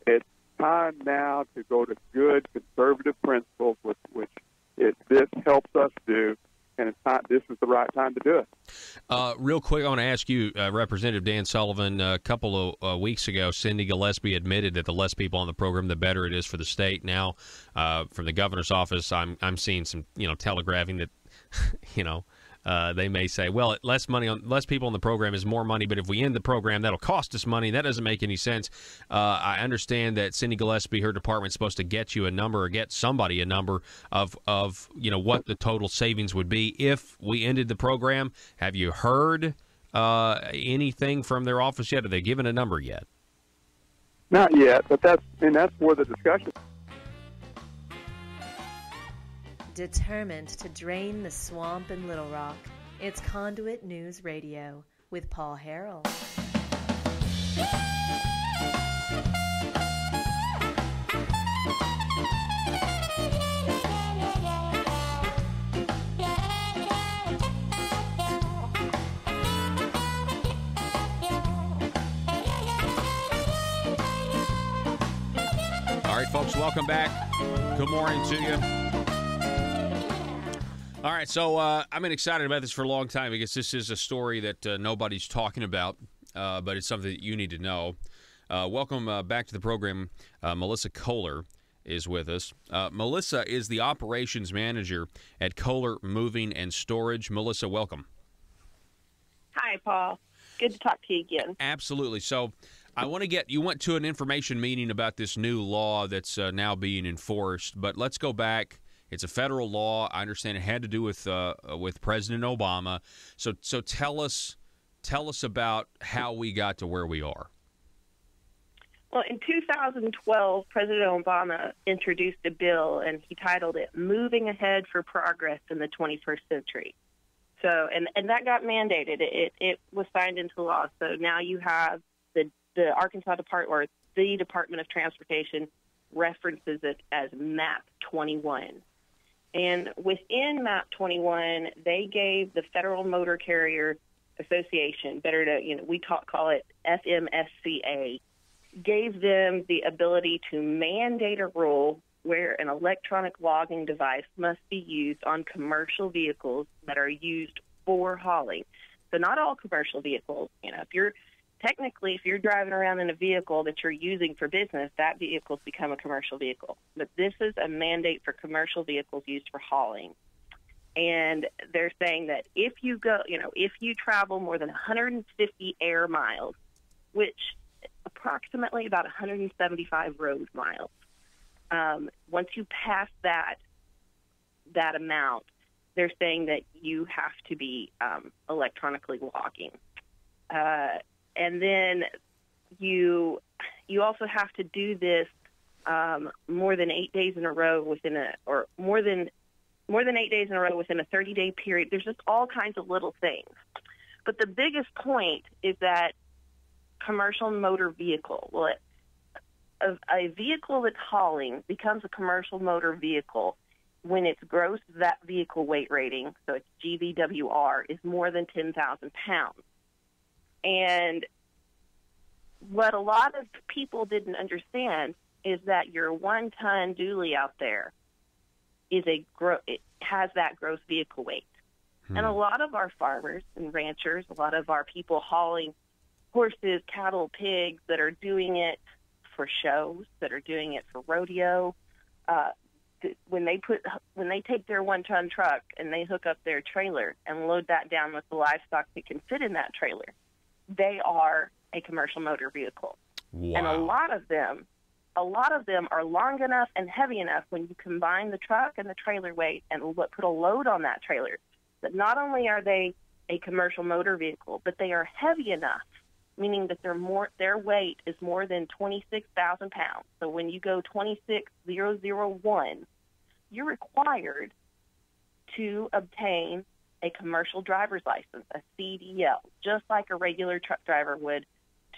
It's time now to go to good conservative principles, which this helps us do, and it's not. This is the right time to do it. Real quick, I want to ask you, Representative Dan Sullivan. A couple of weeks ago, Cindy Gillespie admitted that the less people on the program, the better it is for the state. Now, from the governor's office, I'm seeing some telegraphing that they may say, well, less people on the program is more money, but if we end the program, that'll cost us money. That doesn't make any sense. I understand that Cindy Gillespie, her department's supposed to get you a number or get somebody a number of what the total savings would be if we ended the program. Have you heard anything from their office yet? Have they given a number yet? Not yet, but that's where the discussion. Determined to drain the swamp in Little Rock, it's Conduit News Radio with Paul Harrell. All right, folks, welcome back. Good morning to you. All right, so I've been excited about this for a long time because this is a story that nobody's talking about, but it's something that you need to know. Welcome back to the program. Melissa Kohler is with us. Melissa is the operations manager at Kohler Moving and Storage. Melissa, welcome. Hi, Paul. Good to talk to you again. Absolutely. So I want to you went to an information meeting about this new law that's now being enforced, but let's go back. It's a federal law. I understand it had to do with President Obama. So tell us about how we got to where we are. Well, in 2012, President Obama introduced a bill, and he titled it "Moving Ahead for Progress in the 21st Century." So, and that got mandated. It was signed into law. So now you have the Arkansas Department of Transportation references it as MAP 21. And within MAP 21, they gave the Federal Motor Carrier Association, we call it FMSCA, gave them the ability to mandate a rule where an electronic logging device must be used on commercial vehicles that are used for hauling. So not all commercial vehicles. If you're driving around in a vehicle that you're using for business, that vehicle's become a commercial vehicle. But this is a mandate for commercial vehicles used for hauling. And they're saying that if you travel more than 150 air miles, which approximately about 175 road miles, once you pass that amount, they're saying that you have to be electronically logging. And then you also have to do this more than 8 days in a row within a 30-day period. There's just all kinds of little things. But the biggest point is that commercial motor vehicle, a vehicle that's hauling becomes a commercial motor vehicle when its gross vehicle weight rating, so its GVWR, is more than 10,000 pounds. And what a lot of people didn't understand is that your 1-ton dually out there is it has that gross vehicle weight. And a lot of our farmers and ranchers, a lot of our people hauling horses, cattle, pigs that are doing it for shows, that are doing it for rodeo, when they take their 1-ton truck and they hook up their trailer and load that down with the livestock that can fit in that trailer, they are a commercial motor vehicle. Wow. And a lot of them are long enough and heavy enough when you combine the truck and the trailer weight and put a load on that trailer, that not only are they a commercial motor vehicle, but they are heavy enough, meaning that their weight is more than 26,000 pounds. So when you go 26,001, you're required to obtain a commercial driver's license, a CDL, just like a regular truck driver would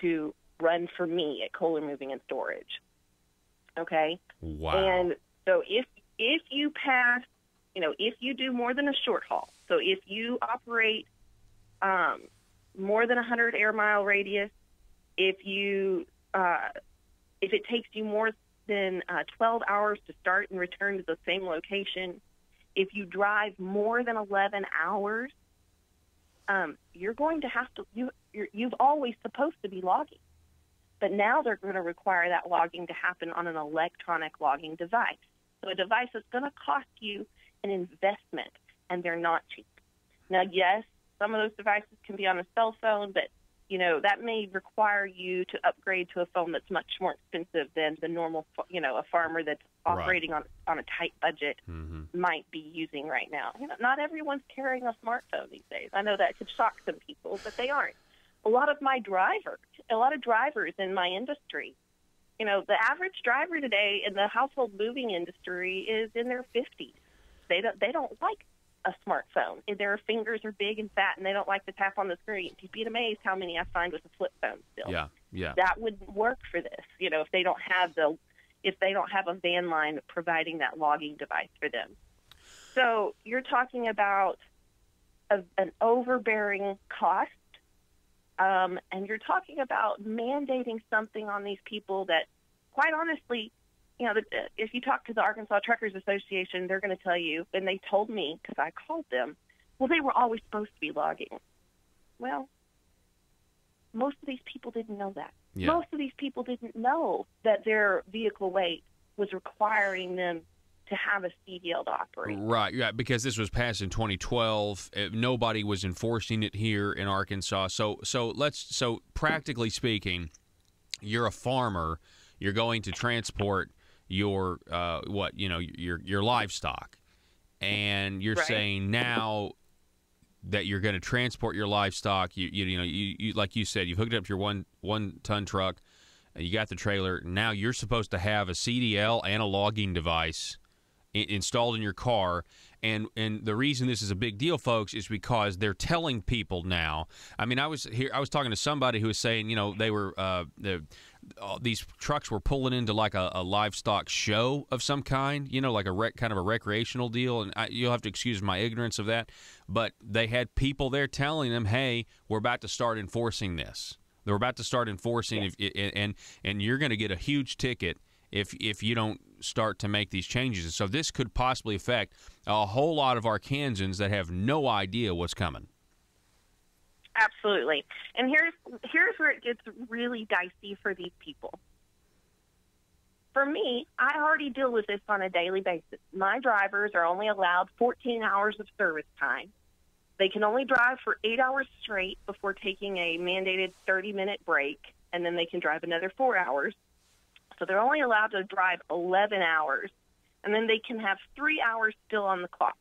to run for me at Kohler Moving and Storage. Okay? Wow. And so if you pass, if you do more than a short haul, so if you operate more than 100 air mile radius, if it takes you more than 12 hours to start and return to the same location, if you drive more than 11 hours, you're going to have to, you've always supposed to be logging. But now they're going to require that logging to happen on an electronic logging device. So a device that's going to cost you an investment, and they're not cheap. Now, yes, some of those devices can be on a cell phone, but, that may require you to upgrade to a phone that's much more expensive than the normal, a farmer that's operating on a tight budget might be using right now. Not everyone's carrying a smartphone these days. I know that could shock some people, but they aren't. A lot of drivers in my industry, the average driver today in the household moving industry is in their 50s. They don't like a smartphone. Their fingers are big and fat, and they don't like to tap on the screen. You'd be amazed how many I find with a flip phone still. Yeah. That wouldn't work for this. If they don't have a van line providing that logging device for them. So you're talking about an overbearing cost, and you're talking about mandating something on these people that, quite honestly, if you talk to the Arkansas Truckers Association, they're going to tell you, and they told me because I called them, well, they were always supposed to be logging. Well, most of these people didn't know that. Yeah. Most of these people didn't know that their vehicle weight was requiring them to have a CDL to operate. Right, because this was passed in 2012. Nobody was enforcing it here in Arkansas. So practically speaking, you're a farmer. You're going to transport your your livestock, and you're saying now that you're going to transport your livestock. You like you said, you've hooked up to your one ton truck. You got the trailer. Now you're supposed to have a CDL and a logging device installed in your car. And the reason this is a big deal, folks, is because they're telling people now. I mean, I was talking to somebody who was saying, they were these trucks were pulling into like a livestock show of some kind, like kind of a recreational deal. And you'll have to excuse my ignorance of that, but they had people there telling them, "Hey, we're about to start enforcing this. They're about to start enforcing, and you're going to get a huge ticket if you don't start to make these changes." And so this could possibly affect a whole lot of Arkansans that have no idea what's coming. Absolutely. And here's where it gets really dicey for these people. For me, I already deal with this on a daily basis. My drivers are only allowed 14 hours of service time. They can only drive for 8 hours straight before taking a mandated 30-minute break, and then they can drive another 4 hours. So they're only allowed to drive 11 hours, and then they can have 3 hours still on the clock.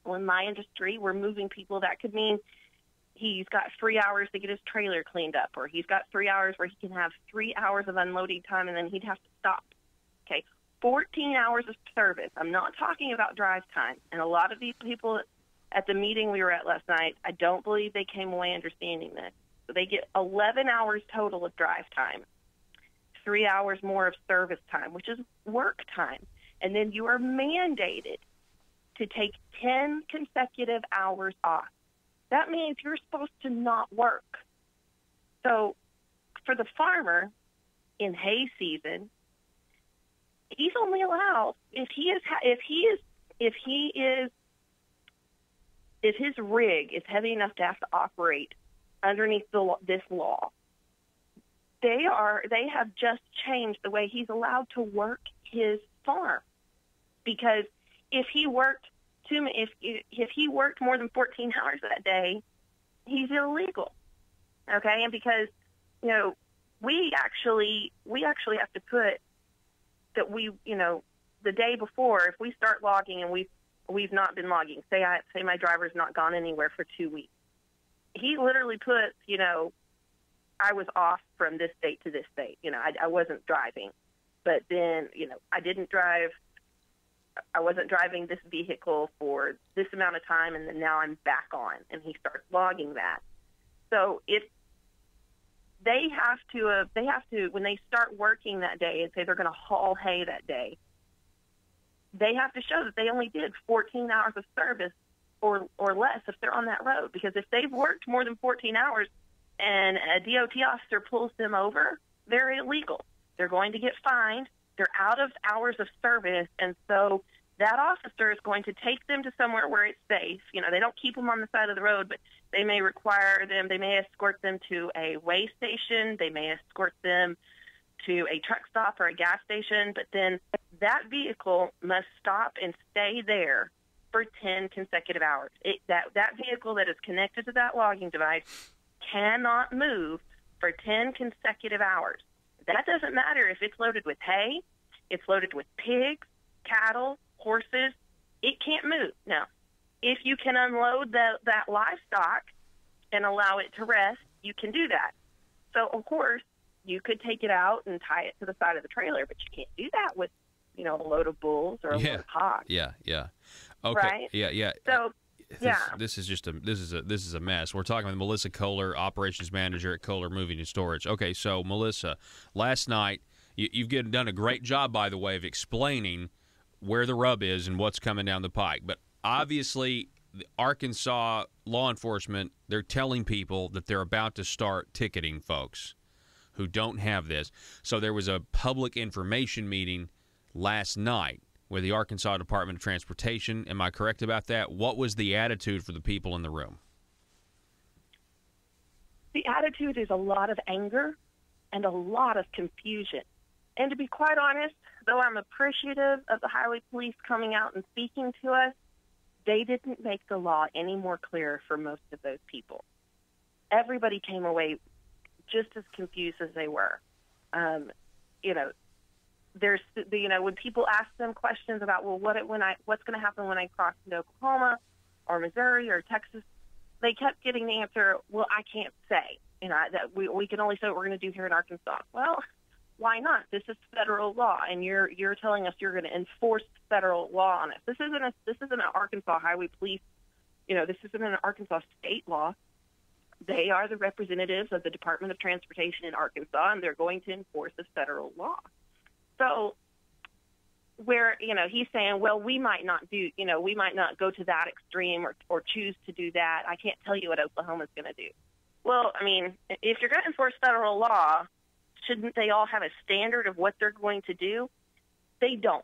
Well, in my industry, we're moving people. That could mean he's got 3 hours to get his trailer cleaned up, or he's got 3 hours where he can have 3 hours of unloading time, and then he'd have to stop. Okay, 14 hours of service. I'm not talking about drive time. And a lot of these people at the meeting we were at last night, I don't believe they came away understanding this. So they get 11 hours total of drive time, 3 hours more of service time, which is work time. And then you are mandated to take 10 consecutive hours off. That means you're supposed to not work. So for the farmer in hay season, he's only allowed if his rig is heavy enough to have to operate underneath this law. They have just changed the way he's allowed to work his farm, because if he worked more than 14 hours that day, he's illegal. Okay, and because we actually have to put that the day before, if we start logging and we've not been logging, say my driver's not gone anywhere for 2 weeks, he literally puts I was off from this date to this date. I wasn't driving, but then I didn't drive. I wasn't driving this vehicle for this amount of time, and then now I'm back on, and he starts logging that. So if they have to when they start working that day and say they're going to haul hay that day, they have to show that they only did 14 hours of service or less if they're on that road. Because if they've worked more than 14 hours and a DOT officer pulls them over, they're illegal. They're going to get fined. They're out of hours of service, and so that officer is going to take them to somewhere where it's safe. They don't keep them on the side of the road, but they may escort them to a weigh station. They may escort them to a truck stop or a gas station, but then that vehicle must stop and stay there for 10 consecutive hours. That vehicle that is connected to that logging device cannot move for 10 consecutive hours. That doesn't matter if it's loaded with hay, it's loaded with pigs, cattle, horses. It can't move. Now, if you can unload that livestock and allow it to rest, you can do that. So, of course, you could take it out and tie it to the side of the trailer, but you can't do that with, a load of bulls or a load of hogs. Yeah. Okay. Right? Yeah. So, This is a mess. We're talking with Melissa Kohler, operations manager at Kohler Moving and Storage. Okay, so Melissa, last night you've done a great job, by the way, of explaining where the rub is and what's coming down the pike. But obviously, the Arkansas law enforcement, they're telling people that they're about to start ticketing folks who don't have this. So there was a public information meeting last night with the Arkansas Department of Transportation. Am I correct about that? What was the attitude for the people in the room? The attitude is a lot of anger and a lot of confusion. And to be quite honest, though I'm appreciative of the highway police coming out and speaking to us, they didn't make the law any more clear for most of those people. Everybody came away just as confused as they were. When people ask them questions about, well, what's going to happen when I cross into Oklahoma or Missouri or Texas, they kept getting the answer, well, I can't say. That we can only say what we're going to do here in Arkansas. Well, why not? This is federal law, and you're telling us you're going to enforce federal law on us. This isn't an Arkansas Highway Police. This isn't an Arkansas state law. They are the representatives of the Department of Transportation in Arkansas, and they're going to enforce the federal law. So where, he's saying, well, we might not go to that extreme or choose to do that. I can't tell you what Oklahoma's going to do. Well, if you're going to enforce federal law, shouldn't they all have a standard of what they're going to do? They don't.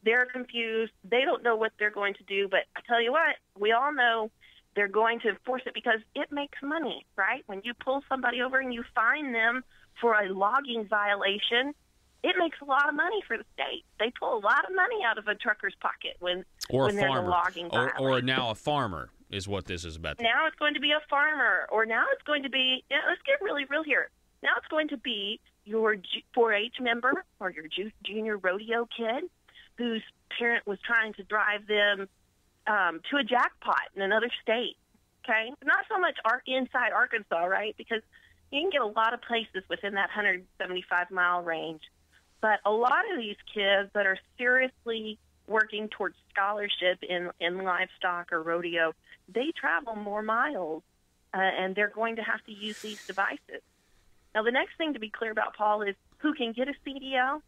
They're confused. They don't know what they're going to do. But I tell you what, we all know they're going to enforce it because it makes money, right? When you pull somebody over and you fine them for a logging violation, it makes a lot of money for the state. They pull a lot of money out of a trucker's pocket when there's a logging violation. Or now a farmer is what this is about. Now it's going to be a farmer, or now it's going to be, let's get really real here. Now it's going to be your 4-H member or your junior rodeo kid whose parent was trying to drive them to a jackpot in another state, okay? Not so much inside Arkansas, right? Because you can get a lot of places within that 175-mile range. But a lot of these kids that are seriously working towards scholarship in livestock or rodeo, they travel more miles, and they're going to have to use these devices. Now, the next thing to be clear about, Paul, is who can get a CDL.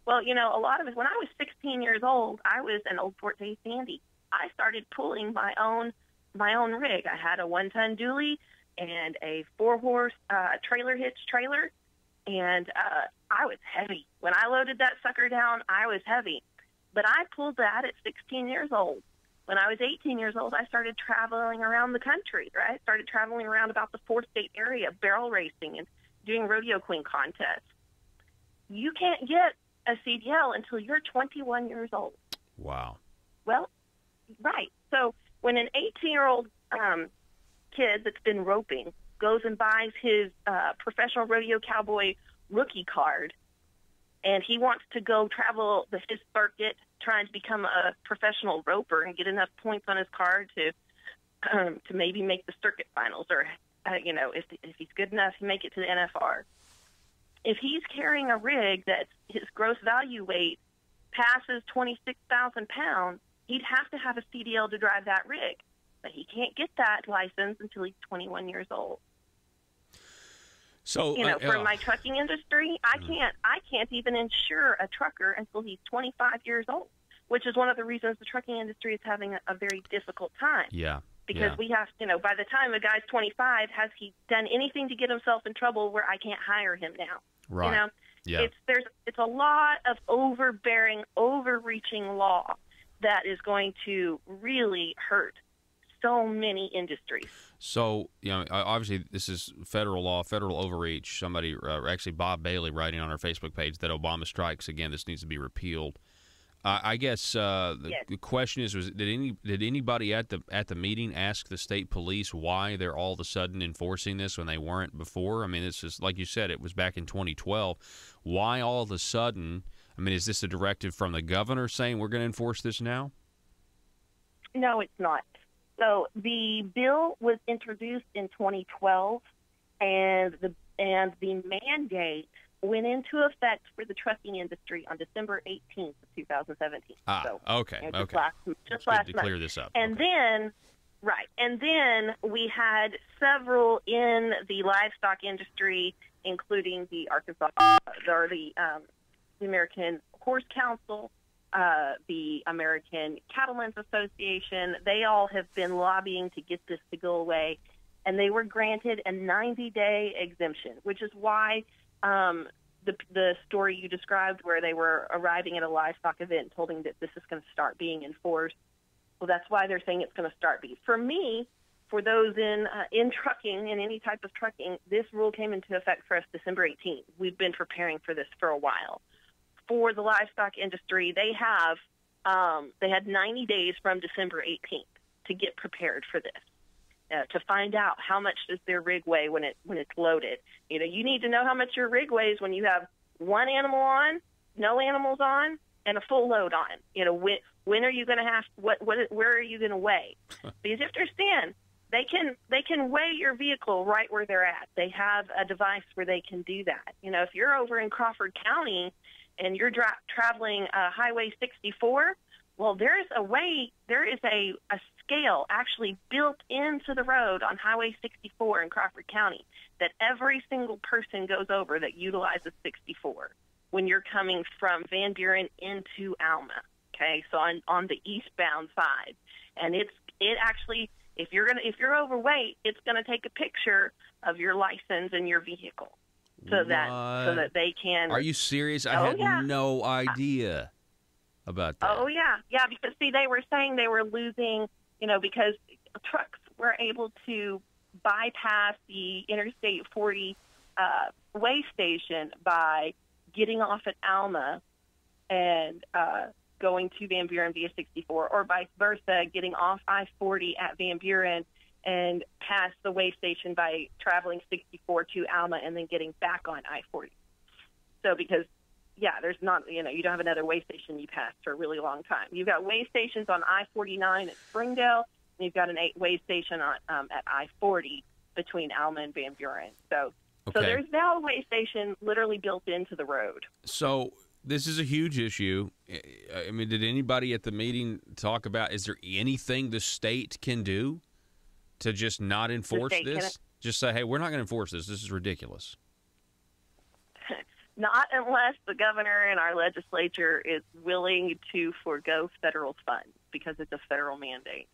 Well, you know, a lot of us, when I was 16 years old, I was an old Fort Dave Sandy. I started pulling my own rig. I had a 1-ton dually and a 4-horse trailer hitch trailer, and I was heavy. When I loaded that sucker down, I was heavy. But I pulled that at 16 years old. When I was 18 years old, I started traveling around the country, right? Started traveling around about the 4-state area, barrel racing and doing rodeo queen contests. You can't get a CDL until you're 21 years old. Wow. Well, right. So when an 18-year-old kid that's been roping goes and buys his professional rodeo cowboy rookie card, and he wants to go travel the fifth circuit trying to become a professional roper and get enough points on his card to maybe make the circuit finals, or you know, if he's good enough, he make it to the NFR. If he's carrying a rig that his gross value weight passes 26,000 pounds, he'd have to have a CDL to drive that rig. But he can't get that license until he's 21 years old. So, you know, for my trucking industry, I can't even insure a trucker until he's 25 years old, which is one of the reasons the trucking industry is having a very difficult time. Yeah. Because we have, you know, by the time a guy's 25, has he done anything to get himself in trouble where I can't hire him now? Right. You know, yeah. It's a lot of overbearing, overreaching law that is going to really hurt so many industries. So, you know, obviously this is federal law, federal overreach. Somebody, actually Bob Bailey, writing on our Facebook page that Obama strikes again. This needs to be repealed. I guess the question is: did anybody at the meeting ask the state police why they're all of a sudden enforcing this when they weren't before? I mean, this is, like you said, it was back in 2012. Why all of a sudden? I mean, is this a directive from the governor saying we're going to enforce this now? No, it's not. So the bill was introduced in 2012, and the mandate went into effect for the trucking industry on December 18th of 2017. So, okay, you know, okay. Just last to month. clear this up. And okay. then we had several in the livestock industry, including the Arkansas, or the American Horse Council, the American Cattlemen's Association. They all have been lobbying to get this to go away, and they were granted a 90-day exemption, which is why the story you described where they were arriving at a livestock event and told them that this is going to start being enforced. Well, that's why they're saying it's going to start being. For me, for those in trucking, in any type of trucking, this rule came into effect for us December 18th. We've been preparing for this for a while. For the livestock industry, they had 90 days from December 18th to get prepared for this. To find out how much does their rig weigh when it's loaded. You know, you need to know how much your rig weighs when you have one animal on, no animals on, and a full load on. You know, when are you going to have where are you going to weigh? Because you have to understand, they can weigh your vehicle right where they're at. They have a device where they can do that. You know, if you're over in Crawford County and you're traveling Highway 64. Well, there is a scale actually built into the road on Highway 64 in Crawford County that every single person goes over that utilizes 64 when you're coming from Van Buren into Alma. Okay, so on the eastbound side, and it actually, if you're overweight, it's gonna take a picture of your license and your vehicle so that they can. Are you serious? I had no idea about that. Oh, yeah, because, see, they were saying they were losing, you know, because trucks were able to bypass the Interstate 40 way station by getting off at Alma and going to Van Buren via 64, or vice versa, getting off I-40 at Van Buren and past the way station by traveling 64 to Alma and then getting back on I-40. So because there's not, you know, you don't have another way station you pass for a really long time. You've got way stations on I-49 at Springdale, and you've got an 8-way station on at I-40 between Alma and Van Buren. So there's now a way station literally built into the road. So This is a huge issue. I mean, did anybody at the meeting talk about, is there anything the state can do to just not enforce this? Just say, hey, we're not going to enforce this. This is ridiculous. Not unless the governor and our legislature is willing to forego federal funds because it's a federal mandate.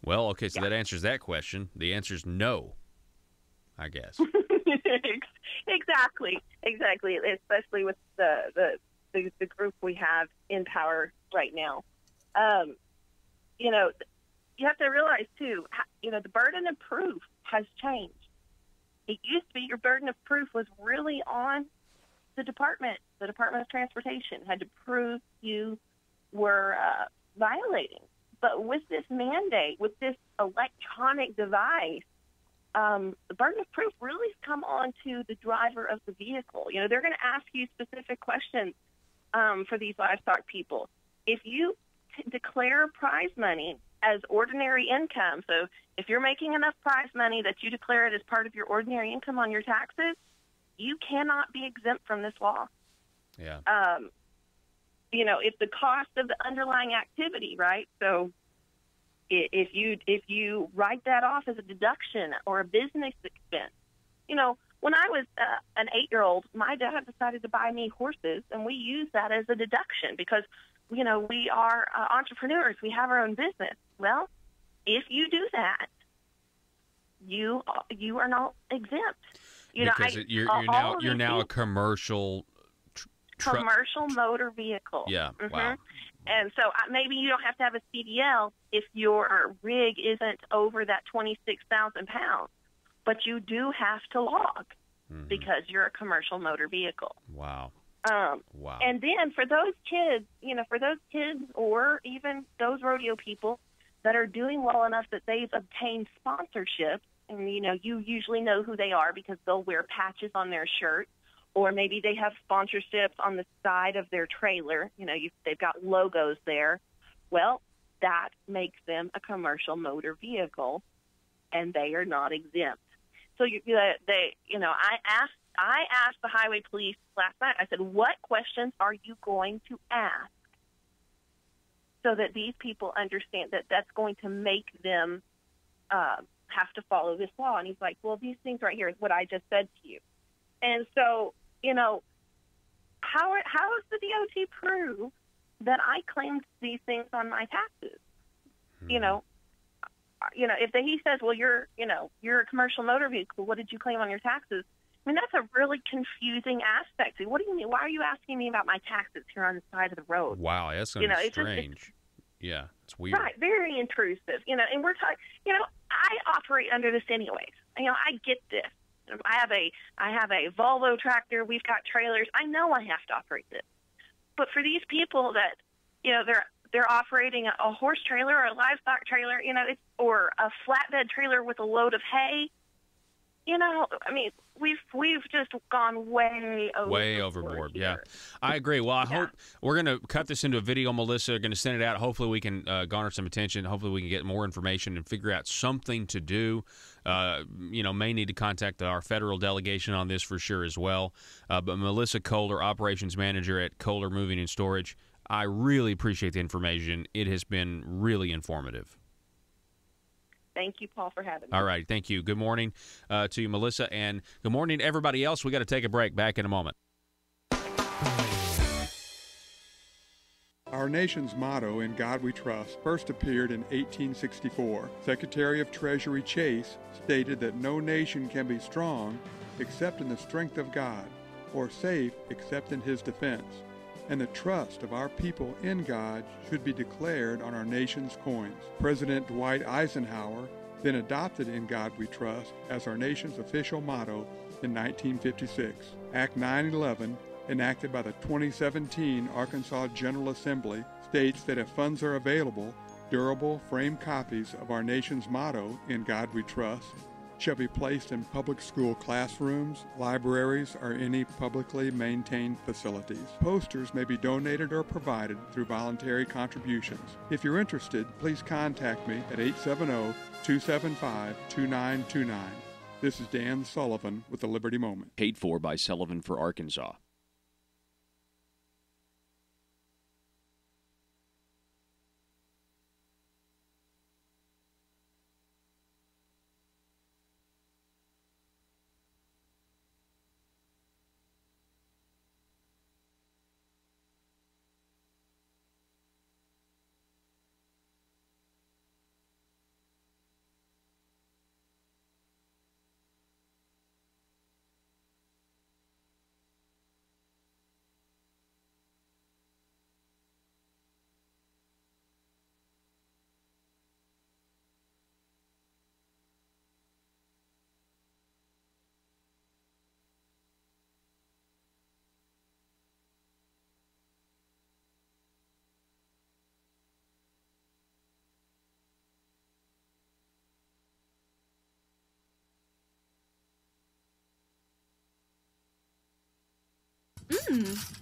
Well, okay, so that answers that question. The answer is no, I guess. Exactly. Especially with the group we have in power right now. You know, you have to realize too. You know, the burden of proof has changed. It used to be your burden of proof was really on the Department of Transportation had to prove you were violating. But with this mandate, with this electronic device, the burden of proof really has come on to the driver of the vehicle. You know, they're going to ask you specific questions for these livestock people. If you declare prize money as ordinary income, so if you're making enough prize money that you declare it as part of your ordinary income on your taxes, you cannot be exempt from this law. Yeah. You know, if the cost of the underlying activity, right? So if you write that off as a deduction or a business expense, you know, when I was an 8-year-old, my dad decided to buy me horses, and we use that as a deduction because, you know, we are entrepreneurs. We have our own business. Well, if you do that, you are not exempt. Because you're now a commercial commercial motor vehicle. Yeah. Mm-hmm. Wow. And so maybe you don't have to have a CDL if your rig isn't over that 26,000 pounds, but you do have to log because you're a commercial motor vehicle. Wow. Wow. And then for those kids, or even those rodeo people that are doing well enough that they've obtained sponsorship, and, you know, you usually know who they are because they'll wear patches on their shirt, or maybe they have sponsorships on the side of their trailer. You know, they've got logos there. Well, that makes them a commercial motor vehicle, and they are not exempt. So I asked the highway police last night. I said, "What questions are you going to ask so that these people understand that that's going to make them have to follow this law?" And he's like, "Well, these things right here is what I just said to you." And so, you know, how does the DOT prove that I claimed these things on my taxes? You know, if he says, "Well, you're a commercial motor vehicle. What did you claim on your taxes?" I mean, that's a really confusing aspect. What do you mean? Why are you asking me about my taxes here on the side of the road? Wow, that's going to be strange. Yeah, it's weird. Right, very intrusive. You know, and we're talking. You know, I operate under this anyways. You know, I get this. I have a Volvo tractor. We've got trailers. I know I have to operate this. But for these people that, you know, they're operating a horse trailer or a livestock trailer, you know, or a flatbed trailer with a load of hay. You know, I mean, we've just gone way overboard. Yeah, I agree. Well, I hope we're going to cut this into a video, Melissa. We're going to send it out. Hopefully, we can garner some attention. Hopefully, we can get more information and figure out something to do. You know, may need to contact our federal delegation on this for sure as well. But Melissa Kohler, operations manager at Kohler Moving and Storage, I really appreciate the information. It has been really informative. Thank you, Paul, for having me. All right. Thank you. Good morning to you, Melissa, and good morning to everybody else. We got to take a break. Back in a moment. Our nation's motto, "In God We Trust," first appeared in 1864. Secretary of Treasury Chase stated that no nation can be strong except in the strength of God, or safe except in His defense. And the trust of our people in God should be declared on our nation's coins. President Dwight Eisenhower then adopted "In God We Trust" as our nation's official motto in 1956. Act 911, enacted by the 2017 Arkansas General Assembly, states that if funds are available, durable framed copies of our nation's motto, "In God We Trust," shall be placed in public school classrooms, libraries, or any publicly maintained facilities. Posters may be donated or provided through voluntary contributions. If you're interested, please contact me at 870-275-2929. This is Dan Sullivan with the Liberty Moment. Paid for by Sullivan for Arkansas.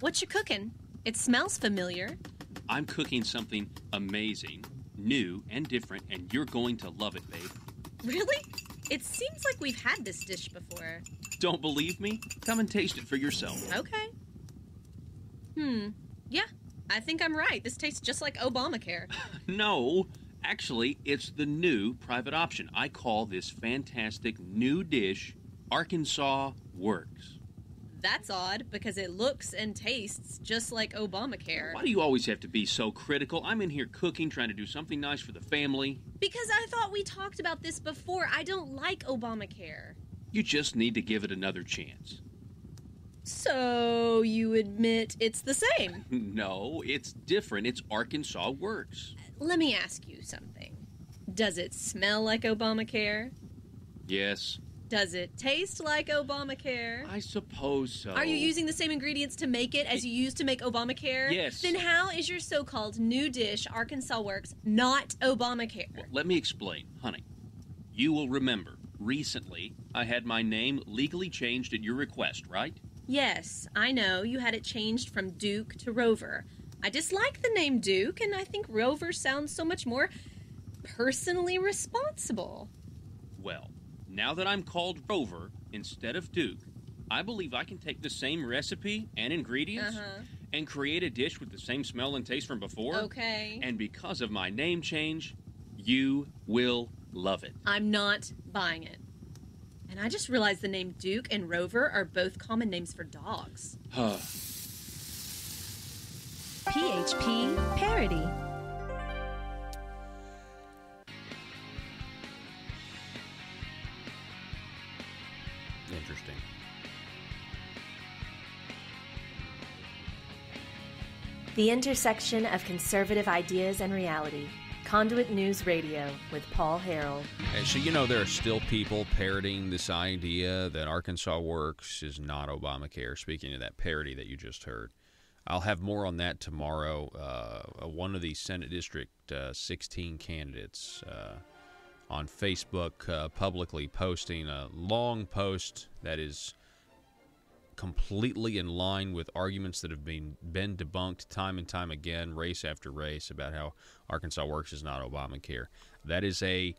What you cooking? It smells familiar. I'm cooking something amazing, new, and different, and you're going to love it, babe. Really? It seems like we've had this dish before. Don't believe me? Come and taste it for yourself. Okay. Yeah, I think I'm right. This tastes just like Obamacare. No, actually, it's the new private option. I call this fantastic new dish Arkansas Works. That's odd, because it looks and tastes just like Obamacare. Why do you always have to be so critical? I'm in here cooking, trying to do something nice for the family. Because I thought we talked about this before. I don't like Obamacare. You just need to give it another chance. So you admit it's the same? No, it's different. It's Arkansas Works. Let me ask you something. Does it smell like Obamacare? Yes. Does it taste like Obamacare? I suppose so. Are you using the same ingredients to make it as you used to make Obamacare? Yes. Then how is your so-called new dish, Arkansas Works, not Obamacare? Well, let me explain, honey. You will remember, recently, I had my name legally changed at your request, right? Yes, I know. You had it changed from Duke to Rover. I dislike the name Duke, and I think Rover sounds so much more personally responsible. Well, now that I'm called Rover instead of Duke, I believe I can take the same recipe and ingredients and create a dish with the same smell and taste from before. Okay. And because of my name change, you will love it. I'm not buying it. And I just realized the name Duke and Rover are both common names for dogs. PHP Parody. Interesting. The intersection of conservative ideas and reality. Conduit News Radio with Paul Harrell. And so, there are still people parroting this idea that Arkansas Works is not Obamacare, speaking of that parody that you just heard. I'll have more on that tomorrow. One of the Senate District 16 candidates on Facebook publicly posting a long post that is completely in line with arguments that have been debunked time and time again, race after race, about how Arkansas Works is not Obamacare. That is a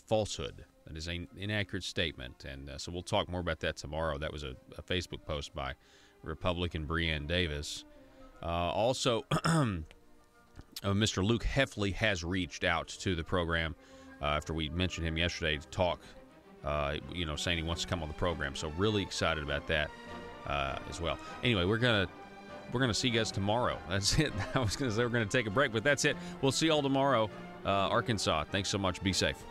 falsehood. That is an inaccurate statement. And so we'll talk more about that tomorrow. That was a Facebook post by Republican Breanne Davis. Also, Mr. Luke Heffley has reached out to the program after we mentioned him yesterday to talk, saying he wants to come on the program. So really excited about that as well. Anyway, we're gonna see you guys tomorrow. That's it. I was gonna say we're gonna take a break, but that's it. We'll see you all tomorrow. Arkansas, thanks so much. Be safe.